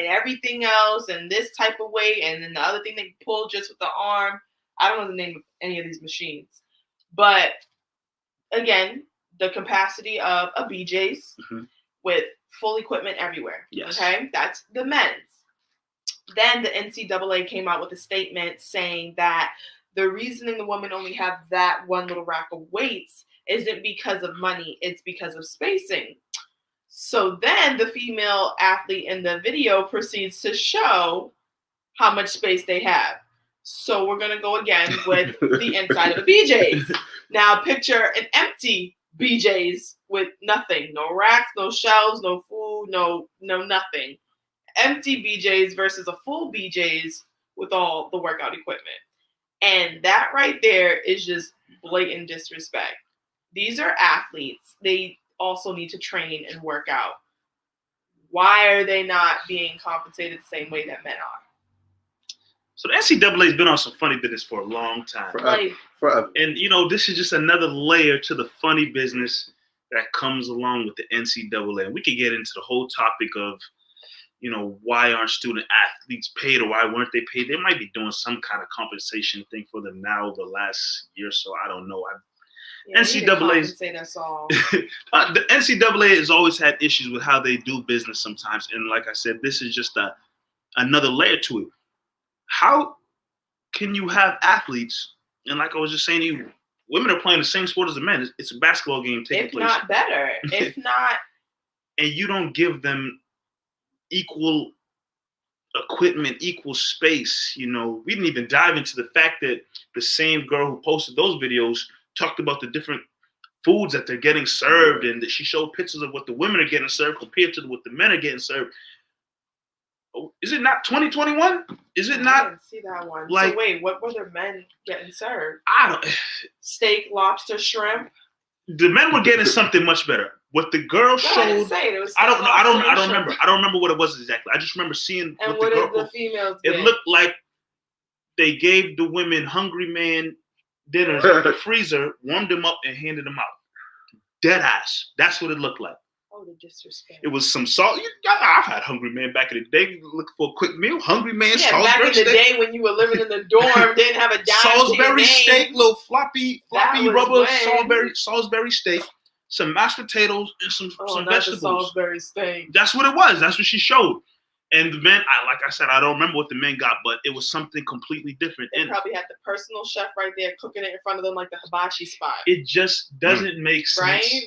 everything else, and this type of weight, and then the other thing they pull just with the arm. I don't know the name of any of these machines, but again, the capacity of a BJ's with full equipment everywhere. Yes. Okay, that's the men's. Then the NCAA came out with a statement saying that the reasoning the women only have that one little rack of weights isn't because of money, it's because of spacing. So then the female athlete in the video proceeds to show how much space they have. So we're going to go again with the inside of a BJ's. Now picture an empty BJ's with nothing, no racks, no shelves, no food, no nothing. Empty BJ's versus a full BJ's with all the workout equipment. And that right there is just blatant disrespect. These are athletes. They also need to train and work out. Why are they not being compensated the same way that men are? So the NCAA has been on some funny business for a long time. Forever. And, this is just another layer to the funny business that comes along with the NCAA. And we could get into the whole topic of, why aren't student athletes paid or why weren't they paid? They might be doing some kind of compensation thing for them now over the last year or so. I don't know. NCAA. The NCAA has always had issues with how they do business sometimes. And like I said, this is just another layer to it. How can you have athletes, and like I was just saying to you, women are playing the same sport as the men. It's a basketball game taking place. If not better. If not. And you don't give them equal equipment, equal space. We didn't even dive into the fact that the same girl who posted those videos talked about the different foods that they're getting served, and that she showed pictures of what the women are getting served compared to what the men are getting served. Is it not 2021? Is it not? I didn't see that one. Like, so wait, what were the men getting served? I don't. Steak, lobster, shrimp. The men were getting something much better. What the girl showed, I don't know. I don't remember. I don't remember what it was exactly. I just remember seeing. And what the girl did the females It get? looked like they gave the women Hungry Man dinners in the freezer, warmed them up, and handed them out. Dead ass. That's what it looked like. Oh, the disrespect. It was some salt. I've had Hungry Man back in the day, looking for a quick meal. Hungry Man, Salisbury back in the day when you were living in the dorm, didn't have a dime. Salisbury steak, little floppy rubber when... Salisbury steak, some mashed potatoes, and some vegetables. Salisbury steak. That's what it was. That's what she showed. And the men, like I said, I don't remember what the men got, but it was something completely different. They probably had the personal chef right there cooking it in front of them like the hibachi spot. It just doesn't make sense. Right?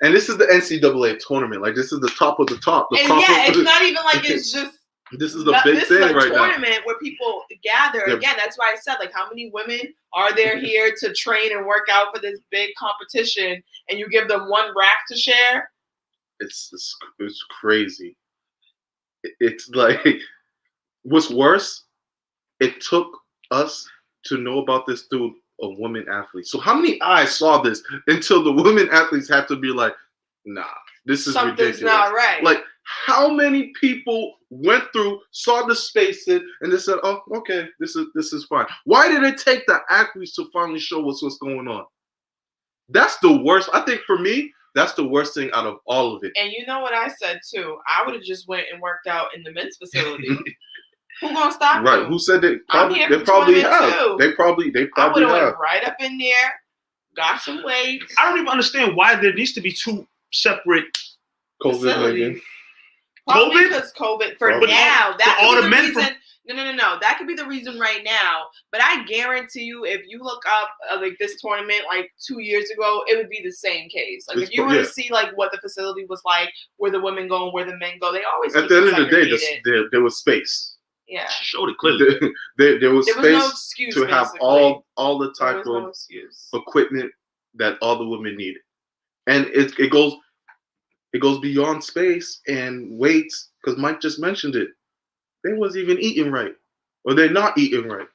And this is the NCAA tournament. Like, this is the top of the top. It's not even like it's just. This is the big thing right now. This is a tournament where people gather. Yeah. Again, that's why I said, like, how many women are there here to train and work out for this big competition, and you give them one rack to share? It's crazy. It's like, what's worse, it took us to know about this through a woman athlete. So how many eyes saw this until the women athletes had to be like, nah, this is something's ridiculous. Not right. Like, how many people went through, saw the spacing, and they said, oh, okay, this is fine. Why did it take the athletes to finally show us what's going on? That's the worst. I think for me, that's the worst thing out of all of it. And you know what I said too? I would have just went and worked out in the men's facility. Who gonna stop Right? you? Who said they probably have? Too. They probably I would have have. went right up in there, got some weights. I don't even understand why there needs to be two separate COVID. Probably because COVID for Probably. now. That all could the be the men reason. No. That could be the reason right now. But I guarantee you, if you look up like this tournament like 2 years ago, it would be the same case. Like if you were to see like what the facility was like, where the women go and where the men go, they always At the end of the day, there was space. Yeah, she showed it clearly. There was space no excuse, to have all the type of equipment that all the women needed, and it goes beyond space and weights, because Mike just mentioned it. They wasn't even eating right, or they're not eating right.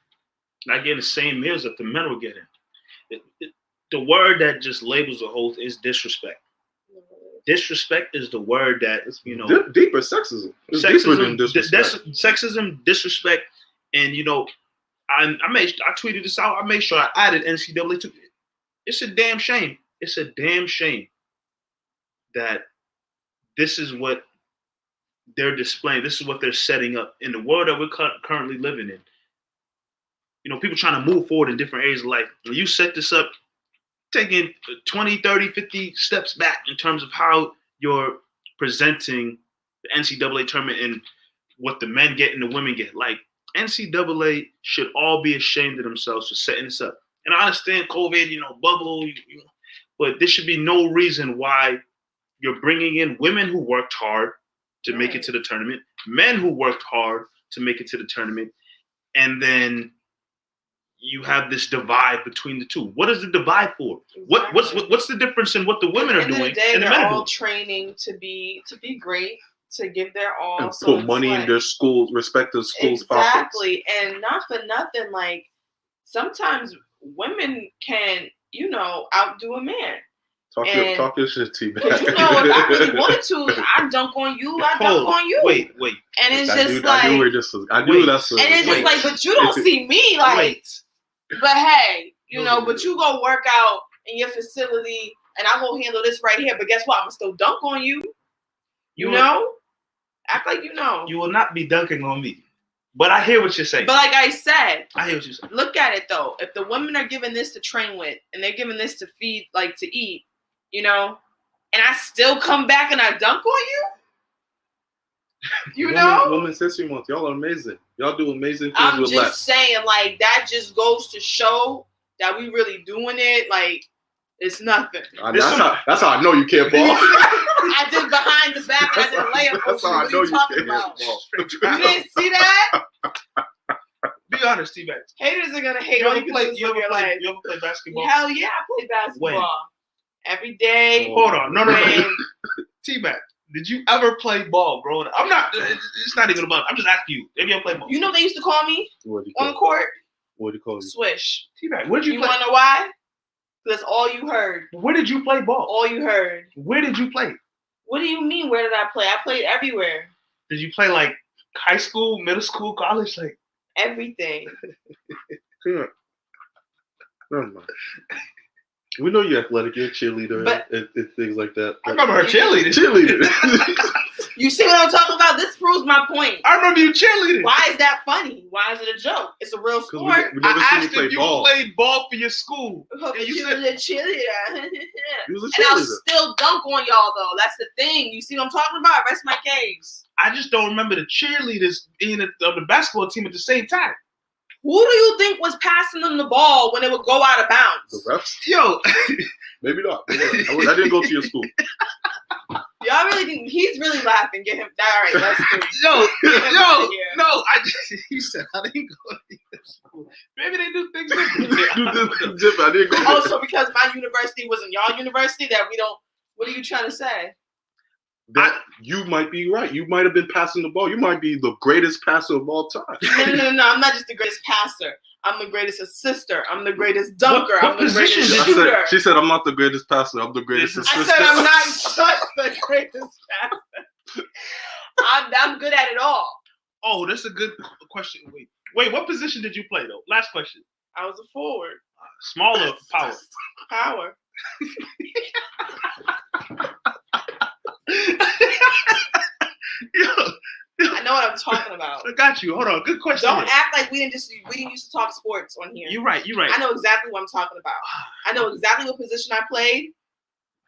Not getting the same meals that the men were getting. The word that just labels the whole is disrespect. Disrespect is the word that, deeper sexism. It's deeper than disrespect. Sexism, disrespect, and I tweeted this out. I made sure I added NCAA to. It's a damn shame. it's a damn shame that this is what they're displaying. This is what they're setting up in the world that we're currently living in. You know, people trying to move forward in different areas of life. When you set this up, taking 20, 30, 50 steps back in terms of how you're presenting the NCAA tournament and what the men get and the women get. Like, NCAA should all be ashamed of themselves for setting this up. And I understand COVID, bubble, but there should be no reason why you're bringing in women who worked hard to make it to the tournament, men who worked hard to make it to the tournament, and then you have this divide between the two. What is the divide for? Exactly. What's the difference in what the women are doing and the men are doing? Training to be great, to give their all, and so put money in their schools, respective schools' exactly. pockets. And not for nothing, like sometimes women can, outdo a man. Talk your shit, T. Because if I really wanted to, I dunk on you. I dunk on you. Wait. And it's I just knew, like I knew that's. And it's just like, but you don't see me like. But hey, but you go work out in your facility, and I go handle this right here. But guess what? I'm gonna still dunk on you. You know, act like you know. You will not be dunking on me. But I hear what you're saying. But like I said, I hear what you're saying. Look at it though. If the women are given this to train with, and they're given this to feed, like to eat, and I still come back and I dunk on you, Women's History Month, y'all are amazing. Y'all do amazing things I'm with just less. saying, like that just goes to show that we really doing it. Like it's nothing. That's how I know you can't ball. I did behind the back. I did a layup. That's how I know you talking can't about? ball. You didn't see that? Be honest, T-Bag. Haters are gonna hate You all ever you play basketball? Hell yeah, I play basketball. When? Every day. Hold on. No. T-Bag, did you ever play ball growing up? It's not even about, I'm just asking you. Have you ever played ball? You know what they used to call me on the court? What do you call it? Swish. T-Bag, where did you play? You wanna know why? Because that's all you heard. Where did you play ball? All you heard. Where did you play? What do you mean, where did I play? I played everywhere. Did you play like high school, middle school, college? Like everything. Never mind. We know you're athletic, you're a cheerleader and things like that. I remember her cheerleading. You see what I'm talking about? This proves my point. I remember you cheerleading. Why is that funny? Why is it a joke? It's a real sport. I asked if you played ball for your school. And you said a cheerleader. You was a cheerleader. And I'll still dunk on y'all though. That's the thing. You see what I'm talking about? Rest my case. I just don't remember the cheerleaders being on the basketball team at the same time. Who do you think was passing them the ball when it would go out of bounds? The refs? Yo. Maybe not. I didn't go to your school. Y'all really think he's really laughing? Get him. All right, let's do it. No. He said I didn't go to your school. Maybe they do things different. I didn't go. Also, because my university wasn't y'all university, that we don't. What are you trying to say? That you might be right. You might have been passing the ball. You might be the greatest passer of all time. No. I'm not just the greatest passer. I'm the greatest assister. I'm the greatest dunker. I'm the greatest shooter. She said, I'm not the greatest passer. I'm the greatest assister. I said, I'm not just the greatest passer. I'm good at it all. Oh, that's a good question. Wait, what position did you play, though? Last question. I was a forward. Smaller power. Power. I know what I'm talking about. I got you. Hold on. Good question. Don't act like we didn't used to talk sports on here. You're right. I know exactly what I'm talking about. I know exactly what position I played.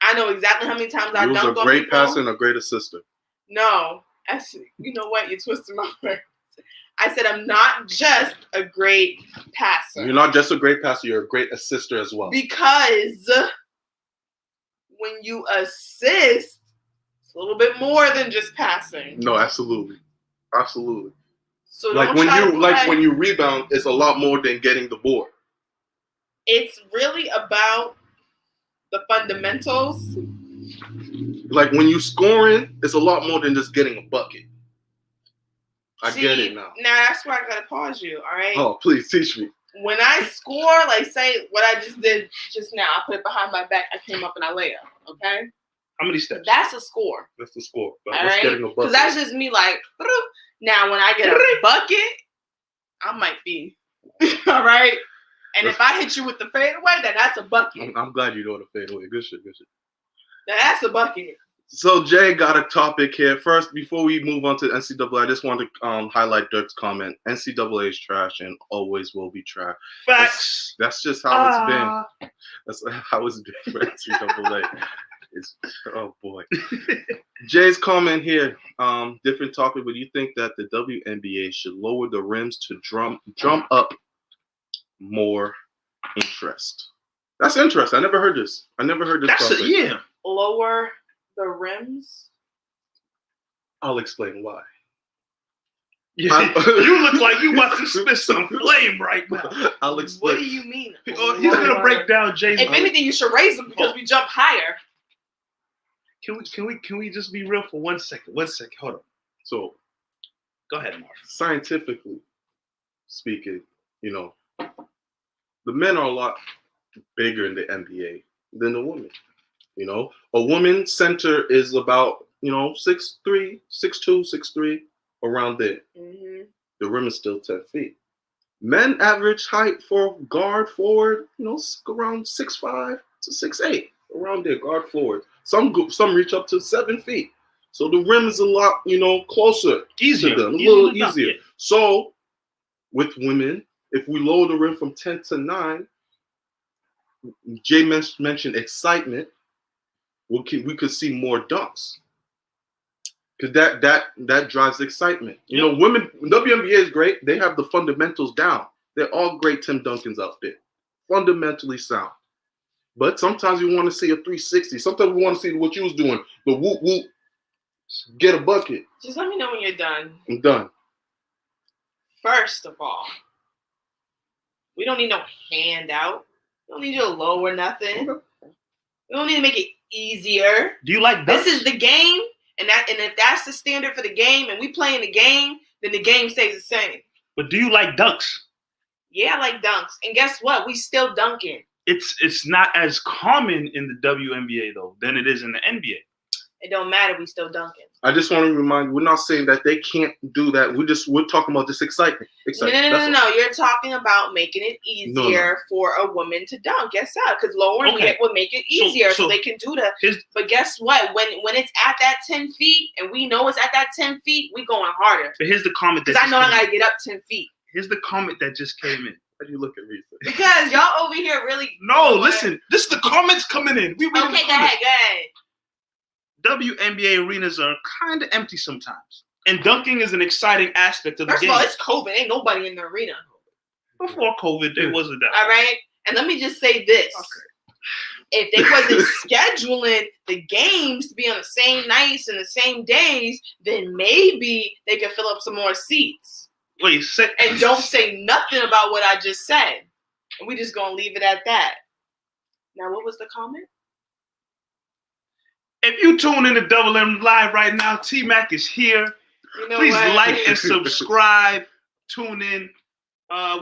I know exactly how many times I dunked on people. You was a great passer and a great assister. No. Actually, you know what? You twisted my words. I said I'm not just a great passer. You're not just a great passer. You're a great assister as well. Because when you assist, it's a little bit more than just passing. No, absolutely. So when you rebound, it's a lot more than getting the board. It's really about the fundamentals. Like when you scoring, it's a lot more than just getting a bucket. I get it now. Now that's where I gotta pause you. All right. Oh, please teach me. When I score, like say what I just did just now, I put it behind my back. I came up and I lay up. Okay. How many steps? That's a score. That's the score. But all right. Because that's just me. Like now, when I get a bucket, I might be all right. And if I hit you with the fadeaway, then that's a bucket. I'm glad you know the fadeaway. Good shit. That's a bucket. So Jay got a topic here. First, before we move on to NCAA, I just want to highlight Dirk's comment. NCAA is trash and always will be trash. Facts. That's just how it's been. That's how it's been for NCAA. Oh boy. Jay's comment here. Different topic, but you think that the WNBA should lower the rims to drum up more interest? That's interesting. I never heard this. That's topic. yeah. Lower the rims. I'll explain why. Yeah. You look like you about to spit some flame right now. I'll explain. What do you mean? Oh, he's gonna break down Jay's. If anything, you should raise them because we jump higher. Can we just be real for 1 second? 1 second. Hold on. So, Go ahead, Marv. scientifically speaking, the men are a lot bigger in the NBA than the women. A woman center is about 6'3", 6'2", 6'3", around there. Mm-hmm. The rim is still 10 feet. Men average height for guard forward, around 6'5" to 6'8", around there, guard forward. Some reach up to 7 feet. So the rim is a lot, closer Easier. to them, a little Easier. easier. So with women, if we lower the rim from 10 to 9, Jay mentioned excitement. We could see more dunks. Because that drives excitement. Women, WNBA is great. They have the fundamentals down. They're all great Tim Duncans out there. Fundamentally sound. But sometimes we want to see a 360. Sometimes we want to see what you was doing. The whoop whoop. Get a bucket. Just let me know when you're done. I'm done. First of all, we don't need no handout. We don't need you to lower nothing. Okay. We don't need to make it easier. Do you like This dunks? is the game, and if that's the standard for the game, and we playing the game, then the game stays the same. But do you like dunks? Yeah, I like dunks, and guess what? We still dunking. It's not as common in the WNBA though than it is in the NBA. It don't matter. We still dunking. I just want to remind you, we're not saying that they can't do that. We're talking about this excitement. No. You're talking about making it easier for a woman to dunk. Yes, sir. Because lowering it would make it easier, so they can do that. But guess what? When it's at that 10 feet, and we know it's at that 10 feet, we going harder. But here's the comment that because I know I gotta get up 10 feet. Here's the comment that just came in. How do you look at me? Because y'all over here really. No, listen. This is the comments coming in. We reading the Okay, comments. go ahead. WNBA arenas are kind of empty sometimes. And dunking is an exciting aspect of the First game. of all, it's COVID. Ain't nobody in the arena. Before COVID, there wasn't that. All right? And let me just say this. Okay. If they wasn't scheduling the games to be on the same nights and the same days, then maybe they could fill up some more seats. Wait, and don't say nothing about what I just said. And we just going to leave it at that. Now, what was the comment? If you tune in to Double M Live right now, T-Mac is here. Please like and subscribe. Tune in.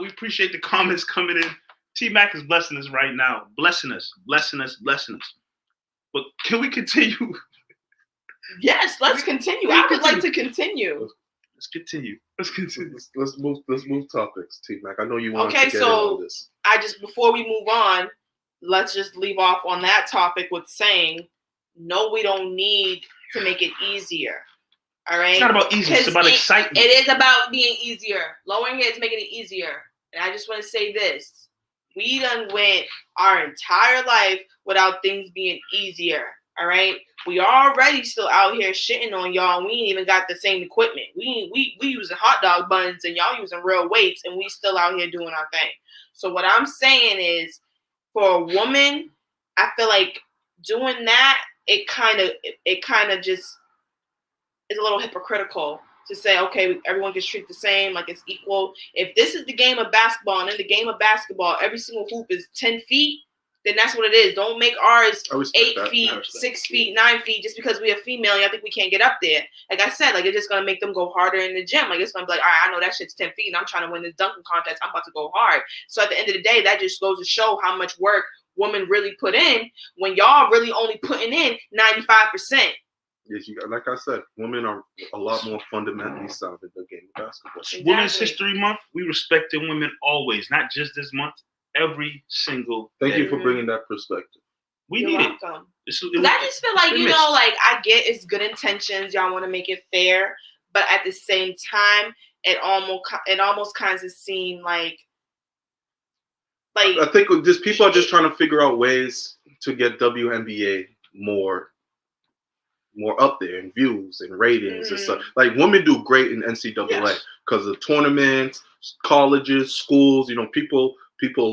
We appreciate the comments coming in. T-Mac is blessing us right now. Blessing us. But can we continue? Yes, let's continue. I would like to continue. Let's continue. Let's move topics, T-Mac. I know you want to get in on this. Before we move on, let's just leave off on that topic with saying, no, we don't need to make it easier. All right? It's not about easy. It's about excitement. It is about being easier. Lowering it is making it easier. And I just want to say this. We done went our entire life without things being easier. All right? We already still out here shitting on y'all. And we ain't even got the same equipment. We using hot dog buns and y'all using real weights. And we still out here doing our thing. So what I'm saying is, for a woman, I feel like doing that, it kind of just is a little hypocritical to say, okay, everyone gets treated the same, like it's equal. If this is the game of basketball, and in the game of basketball, every single hoop is 10 feet, then that's what it is. Don't make ours 8 feet, 6 feet, 9 feet, just because we are female and I think we can't get up there. Like I said, like it's just going to make them go harder in the gym. Like it's going to be like, all right, I know that shit's 10 feet and I'm trying to win this dunking contest. I'm about to go hard. So at the end of the day, that just goes to show how much work women really put in when y'all really only putting in 95%. Yes, like I said, women are a lot more fundamentally sound in the game of basketball. Exactly. Women's History Month, we respected women always, not just this month, every single Thank day. you for bringing that perspective. We You're need it. welcome. It I just feel like, been you know, missed. like I get it's good intentions. Y'all want to make it fair, but at the same time, it almost kind of seemed like I think just people are just trying to figure out ways to get WNBA more up there in views and ratings and stuff. Like women do great in NCAA because of tournaments, colleges, schools. You know, people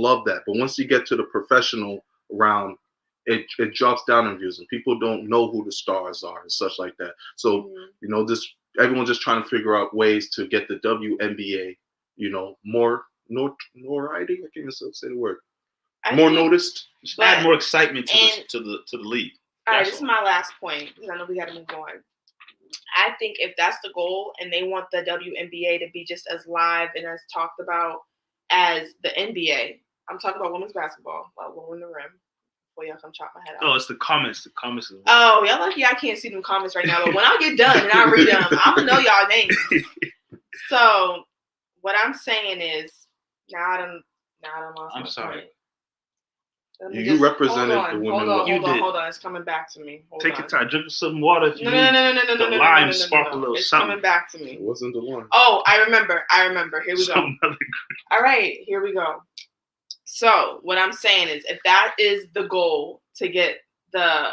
love that. But once you get to the professional round, it drops down in views, and people don't know who the stars are and such like that. So you know, everyone's just trying to figure out ways to get the WNBA, you know, more notoriety. I can't even say the word. More noticed. Just add more excitement to the league. All right, this is my last point because I know we got to move on. I think if that's the goal and they want the WNBA to be just as live and as talked about as the NBA, I'm talking about women's basketball, like Women in the Rim. Before y'all come chop my head off. Oh, it's the comments. The comments. Oh, y'all lucky I can't see them comments right now. But when I get done and I read them, I'm gonna know y'all names. So what I'm saying is, now I don't lost I'm my sorry. point. You represented the women. Hold on. It's coming back to me. Take your time. Drink some water. If you No. The lime sparkle a little It's something. coming back to me. It wasn't the one. Oh, I remember. Here we go. All right, here we go. So what I'm saying is, if that is the goal to get the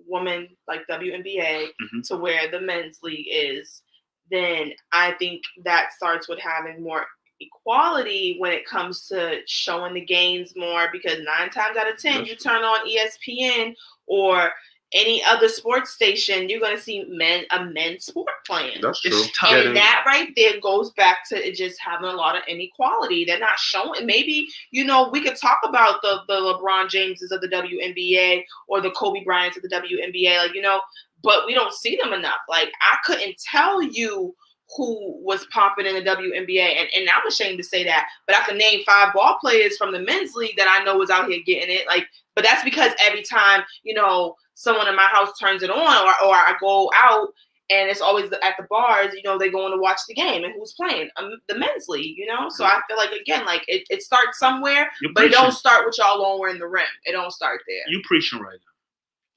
woman like WNBA to where the men's league is, then I think that starts with having more equality when it comes to showing the games more, because 9 times out of 10 you turn on ESPN or any other sports station, you're going to see a men's sport playing. That's true. And that right there goes back to it just having a lot of inequality. They're not showing. Maybe, you know, we could talk about the LeBron Jameses of the WNBA or the Kobe Bryants of the WNBA, like, you know, but we don't see them enough. Like, I couldn't tell you who was popping in the WNBA, and I'm ashamed to say that, but I can name 5 ball players from the men's league that I know was out here getting it. Like, but that's because every time, you know, someone in my house turns it on, or I go out and it's always at the bars, you know, they going to watch the game and who's playing the men's league, you know. So I feel like, again, like it starts somewhere, but it don't start with y'all lowering the rim. It don't start there. You preaching right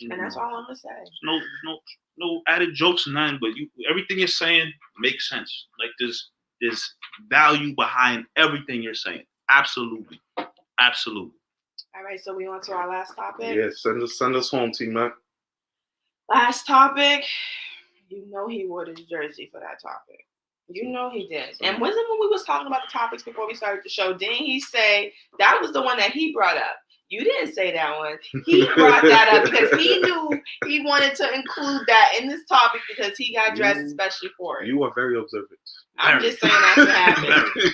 now. And that's all I'm gonna say. No added jokes or nothing, but everything you're saying makes sense. Like there's value behind everything you're saying. Absolutely. All right, so we on to our last topic. Yeah, send us home, T-Mac. Last topic. You know he wore his jersey for that topic. You know he did. And wasn't when we was talking about the topics before we started the show, didn't he say that was the one that he brought up? You didn't say that one. He brought that up because he knew he wanted to include that in this topic because he got dressed especially for it. You are very observant. I'm just saying that's what happened.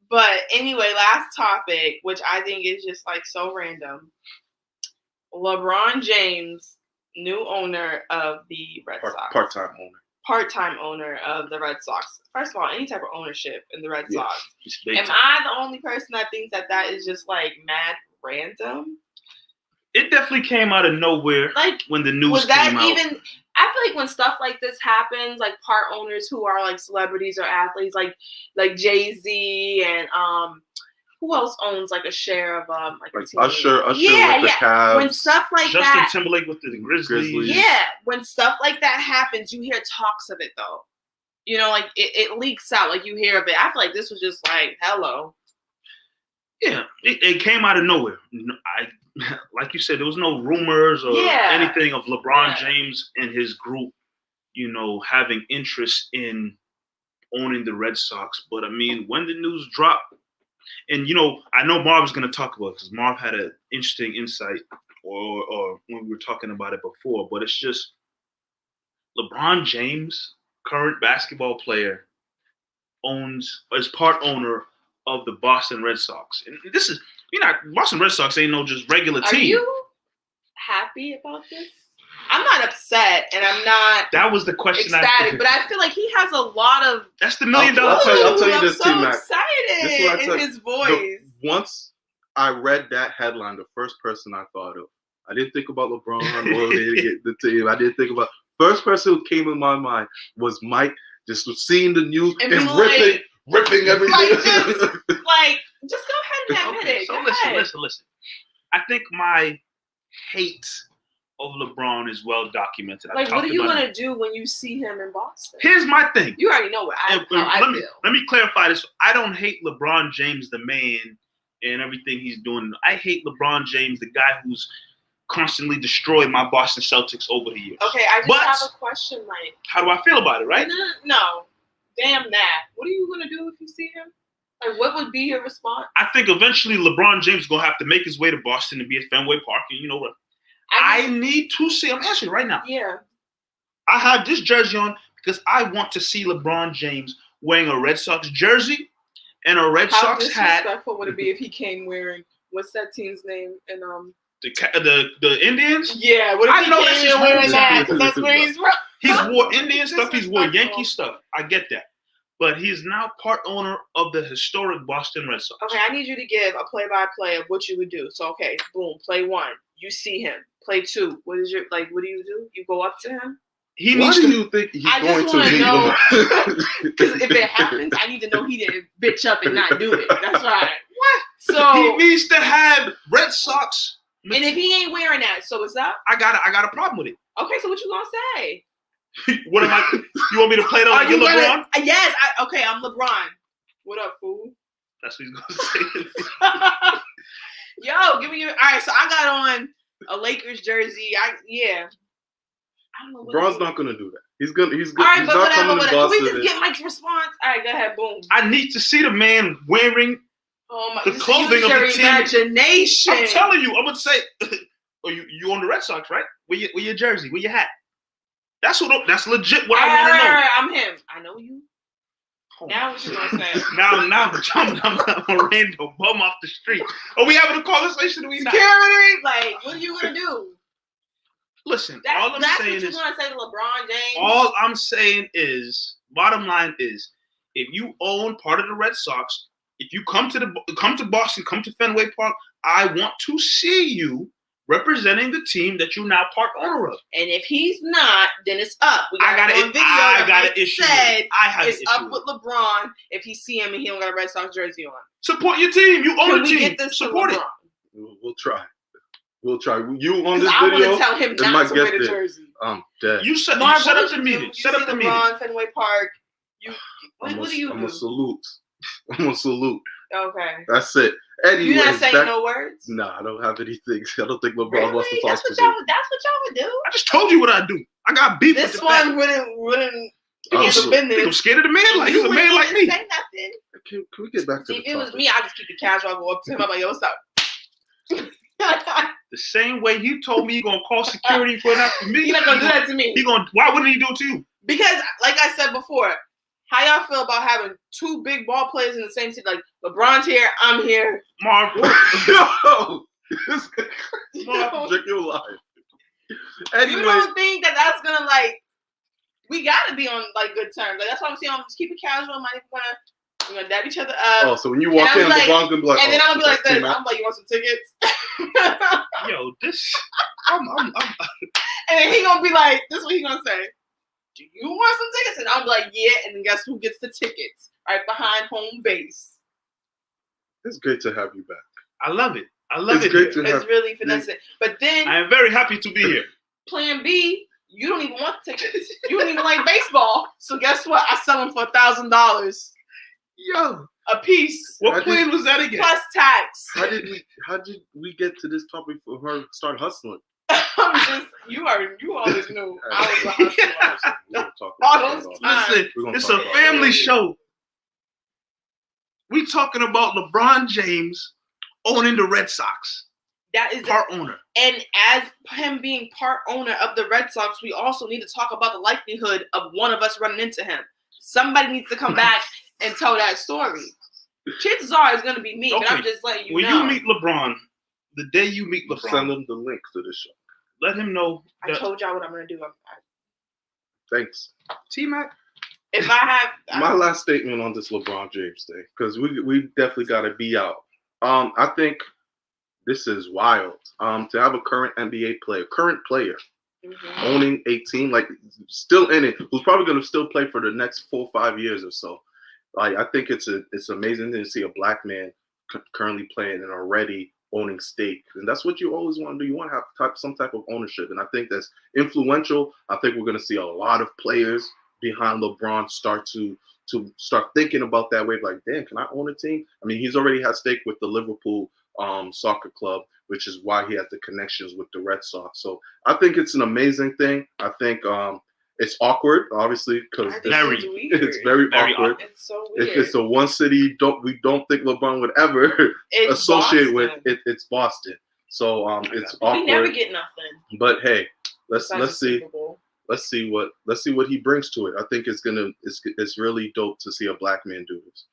But anyway, last topic, which I think is just like so random. LeBron James, new owner of the Red Sox. Part-time owner of the Red Sox. First of all, any type of ownership in the Red Sox. Am I the only person that thinks that is just like mad random? It definitely came out of nowhere. Like, when the news came out. I feel like when stuff like this happens, like part owners who are like celebrities or athletes, like Jay-Z and who else owns like a share of like Usher with the Cavs. When stuff like Justin Timberlake with the Grizzlies. Yeah, when stuff like that happens, you hear talks of it though. You know, like it leaks out, like you hear of it. I feel like this was just like, hello. Yeah, it came out of nowhere. Like you said, there was no rumors or anything of LeBron James and his group, you know, having interest in owning the Red Sox. But I mean, when the news dropped, and you know, I know Marv was going to talk about it because Marv had an interesting insight, or when we were talking about it before. But it's just LeBron James, current basketball player, is part owner of the Boston Red Sox, and this is. Boston Red Sox ain't no just regular team. Are you happy about this? I'm not upset, and I'm not. That was the question. Ecstatic, but I feel like he has a lot of. That's the $1 million. I'll tell you this, I'm T-Mac. so excited in his voice. Once I read that headline, the first person I thought of, I didn't think about LeBron or the team. I didn't think about. First person who came in my mind was Mike. Just seeing the news and ripping everything. Just go ahead ahead, hit Okay, it. so Go listen. ahead. I think my hate of LeBron is well documented. Like, what are you gonna do when you see him in Boston? Here's my thing. You already know what I feel. Let me clarify this. I don't hate LeBron James, the man, and everything he's doing. I hate LeBron James, the guy who's constantly destroyed my Boston Celtics over the years. Okay, I just have a question, Mike. How do I feel about it, right? No. Damn that. What are you gonna do if you see him? Like, what would be your response? I think eventually LeBron James is gonna have to make his way to Boston and be at Fenway Park, and you know what? I need to see. I'm answering right now. Yeah. I have this jersey on because I want to see LeBron James wearing a Red Sox jersey and a Red Sox hat. How disrespectful would it be if he came wearing what's that team's name and the Indians? Yeah, what if I know that's his wearing that? Because that's where he's from. He's wore Indian stuff. He's wore Yankee stuff. I get that. But he's now part owner of the historic Boston Red Sox. Okay, I need you to give a play-by-play of what you would do. So, okay, boom, play 1. You see him. Play 2. What do you do? You go up to him? Why do you think he's going to know? Because if it happens, I need to know he didn't bitch up and not do it. That's right. What? So he needs to have Red Sox. And if he ain't wearing that, so what's up? I got a problem with it. Okay, so what you gonna say? What am I? You want me to play that like you're LeBron? Yes. I'm LeBron. What up, fool? That's what he's gonna say. Yo, give me your. All right, so I got on a Lakers jersey. I don't know. LeBron's not gonna do that. He's gonna. All right, he's but not whatever. coming to Can we Boston. just get Mike's response? All right, go ahead. Boom. I need to see the man wearing the clothing of the team. Imagination. I'm telling you. I'm gonna say. Oh, you on the Red Sox, right? Where your jersey? Where your hat? That's legit. What I want to know. I'm him. I know you. Now what you gonna say? Now I'm a random bum off the street. Are we having a conversation? Or we not? Security? Like, what are you gonna do? Listen, that's what you're gonna say to LeBron James. All I'm saying is, bottom line is, if you own part of the Red Sox, if you come to Boston, come to Fenway Park, I want to see you representing the team that you now part owner of. And if he's not, then it's up. I got an issue. It's up with LeBron if he see him and he don't got a Red Sox jersey on. Support your team. You own the team. Get this Support it. We'll try. You on this video? I want to tell him not to wear the jersey. I'm dead. You set up the meeting. Set up the meeting. LeBron, Fenway Park. What do you do? I'm gonna salute. Okay. That's it. Anyway, you're not saying no words? Nah, I don't have anything. I don't think LeBron wants to talk That's what y'all would do. I just told you what I do. I got beef with this one wouldn't handle business. I'm scared of the man. Like he's a man like me. Say nothing. Can we get back to the topic? If it was me, I'd just keep it casual. I'd go up to him. I'm like, yo, what's up? The same way he told me he's gonna call security for that for me. He's not gonna do that to me. Why wouldn't he do it to you? Because, like I said before, how y'all feel about having 2 big ball players in the same city? Like LeBron's here, I'm here. Marv, check your life. Anyway, you don't think that's gonna we gotta be on good terms. Like that's what I'm saying. I'm just keep it casual. We're gonna dab each other up. Oh, so when you walk in, LeBron's gonna be like, and then I'm gonna be like this. I'm like, you want some tickets? Yo, this. I'm. And then he gonna be like, this is what he gonna say. Do you want some tickets? And I'm like, yeah. And then guess who gets the tickets? Right behind home base. It's great to have you back. I love it. It's great to have. It's really finessing. But then I am very happy to be here. Plan B, you don't even want tickets. You don't even like baseball. So guess what? I sell them for $1,000. Yo, a piece. What plan was that again? Plus tax. How did we get to this topic for her to start hustling? You always knew I was a hustler. Listen, it's a family show. We talking about LeBron James owning the Red Sox. That is part owner. And as him being part owner of the Red Sox, we also need to talk about the likelihood of one of us running into him. Somebody needs to come back and tell that story. Chances are it's going to be me, but I'm just letting you know. When you meet LeBron, the day you meet LeBron, send him the link to the show. Let him know. I told y'all what I'm going to do. Thanks. T-Mac. If I have... My last statement on this LeBron James thing, because we definitely got to be out. I think this is wild. To have a current player, owning a team, still in it, who's probably going to still play for the next 4 or 5 years or so. I think it's amazing to see a black man currently playing and already owning stake. And that's what you always want to do. You want to have some type of ownership. And I think that's influential. I think we're going to see a lot of players behind LeBron start to start thinking about that way. Like, damn, can I own a team? I mean, he's already had stake with the Liverpool soccer club, which is why he has the connections with the Red Sox. So I think it's an amazing thing. I think it's awkward, obviously, because it's very awkward. It's so weird. If it's a one city we don't think LeBron would ever associate with, it's Boston. So it's awkward. We never get nothing. But hey, let's see. Let's see what he brings to it. I think it's really dope to see a black man do this.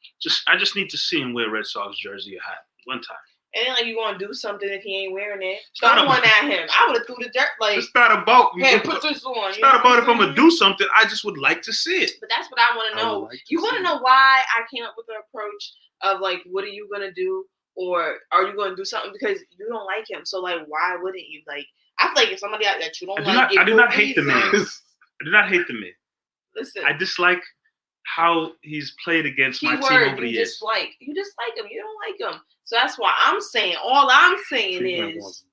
I just need to see him wear Red Sox jersey or hat one time. It ain't like you gonna do something if he ain't wearing it. Throw one at him. I would have threw the dirt. Like, it's not about. Hey, put this on. It's not about if I'm gonna do something. I just would like to see it. But that's what I want to know. You want to know why I came up with the approach of like, what are you gonna do, or are you gonna do something because you don't like him? So like, why wouldn't you? Like, I feel like if somebody out that you don't like, I do not hate the man. I do not hate the man. Listen, I dislike how he's played against my team over the years. You dislike him. You don't like him. So that's why I'm saying. All I'm saying is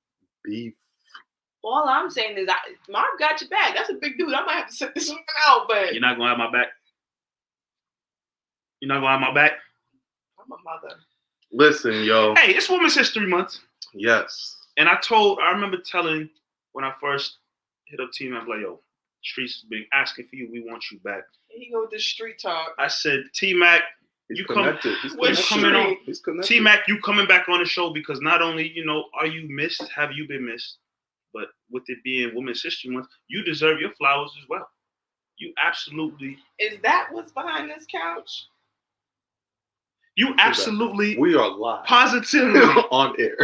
beef. All I'm saying is, Marv got your back. That's a big dude. I might have to sit this one out, but you're not gonna have my back. You're not gonna have my back. I'm a mother. Listen, yo. Hey, it's Women's History Month. Yes. And I remember telling when I first hit up Team, I'm like, yo, Streets been asking for you. We want you back. Here you go with this street talk. I said, T-Mac, you coming on. T-Mac, you coming back on the show because not only, are you missed, have you been missed, but with it being Women's History Month, you deserve your flowers as well. You absolutely. Is that what's behind this couch? You absolutely. We are live. Positively. On air.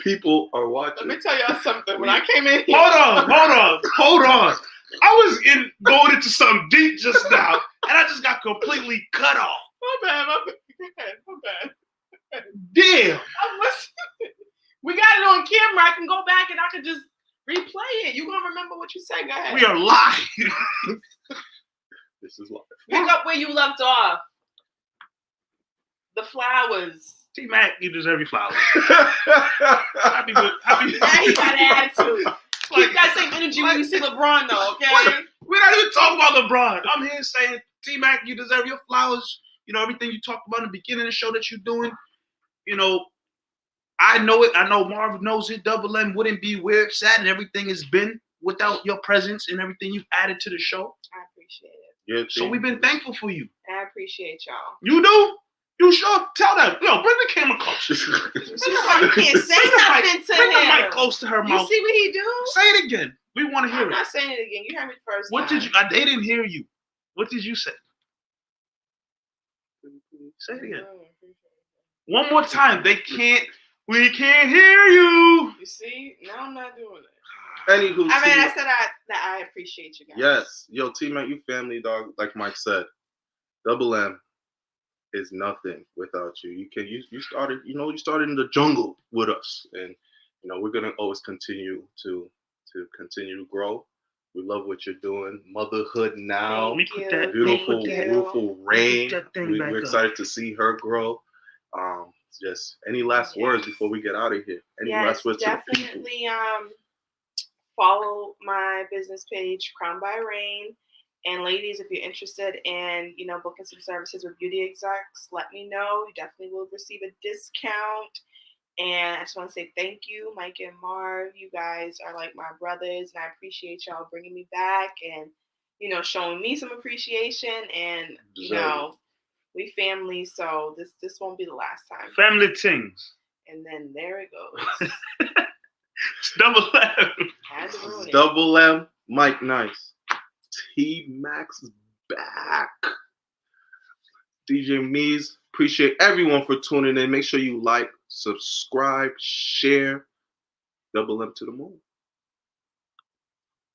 People are watching. Let me tell y'all something. When I came in here. Hold on. I was going into something deep just now, and I just got completely cut off. My bad. Damn. We got it on camera. I can go back and I can just replay it. You gonna remember what you said? Go ahead. We are live. This is live. Pick up where you left off. The flowers. T-Mac, you deserve your flowers. Happy. Now he got an attitude. Keep that same energy when you see LeBron, though, okay? We're not even talking about LeBron. I'm here saying, T-Mac, you deserve your flowers. Everything you talked about in the beginning of the show that you're doing. I know it. I know Marv knows it. Double M wouldn't be where it's at and everything has been without your presence and everything you've added to the show. I appreciate it. Yeah, so we've been thankful for you. I appreciate y'all. You do? You sure? Tell them. Yo, bring the camera close. You can't say nothing to him. Bring the mic close to her mouth. You see what he do? Say it again. We want to hear it. I'm not saying it again. You heard me first. What did you? They didn't hear you. What did you say? Say it again. One more time. We can't hear you. You see? Now I'm not doing it. Anywho, I said that I appreciate you guys. Yes. Yo, T-Mac, you family, dog. Like Mike said, Double M is nothing without you. You started in the jungle with us, and we're gonna always continue to grow. We love what you're doing. Motherhood now. Beautiful Rain. We're excited to see her grow. Just any last words before we get out of here? Any last words to the people? Definitely follow my business page, Crown by Rain. And ladies, if you're interested in, booking some services with beauty execs, let me know. You definitely will receive a discount. And I just want to say thank you, Mike and Marv. You guys are like my brothers, and I appreciate y'all bringing me back and, showing me some appreciation. And, we family, so this won't be the last time. Family things. And then there it goes. It's Double M. Had to ruin it. Double M, Mike Nice. T-Max is back. DJ Mees, appreciate everyone for tuning in. Make sure you like, subscribe, share. Double M to the moon.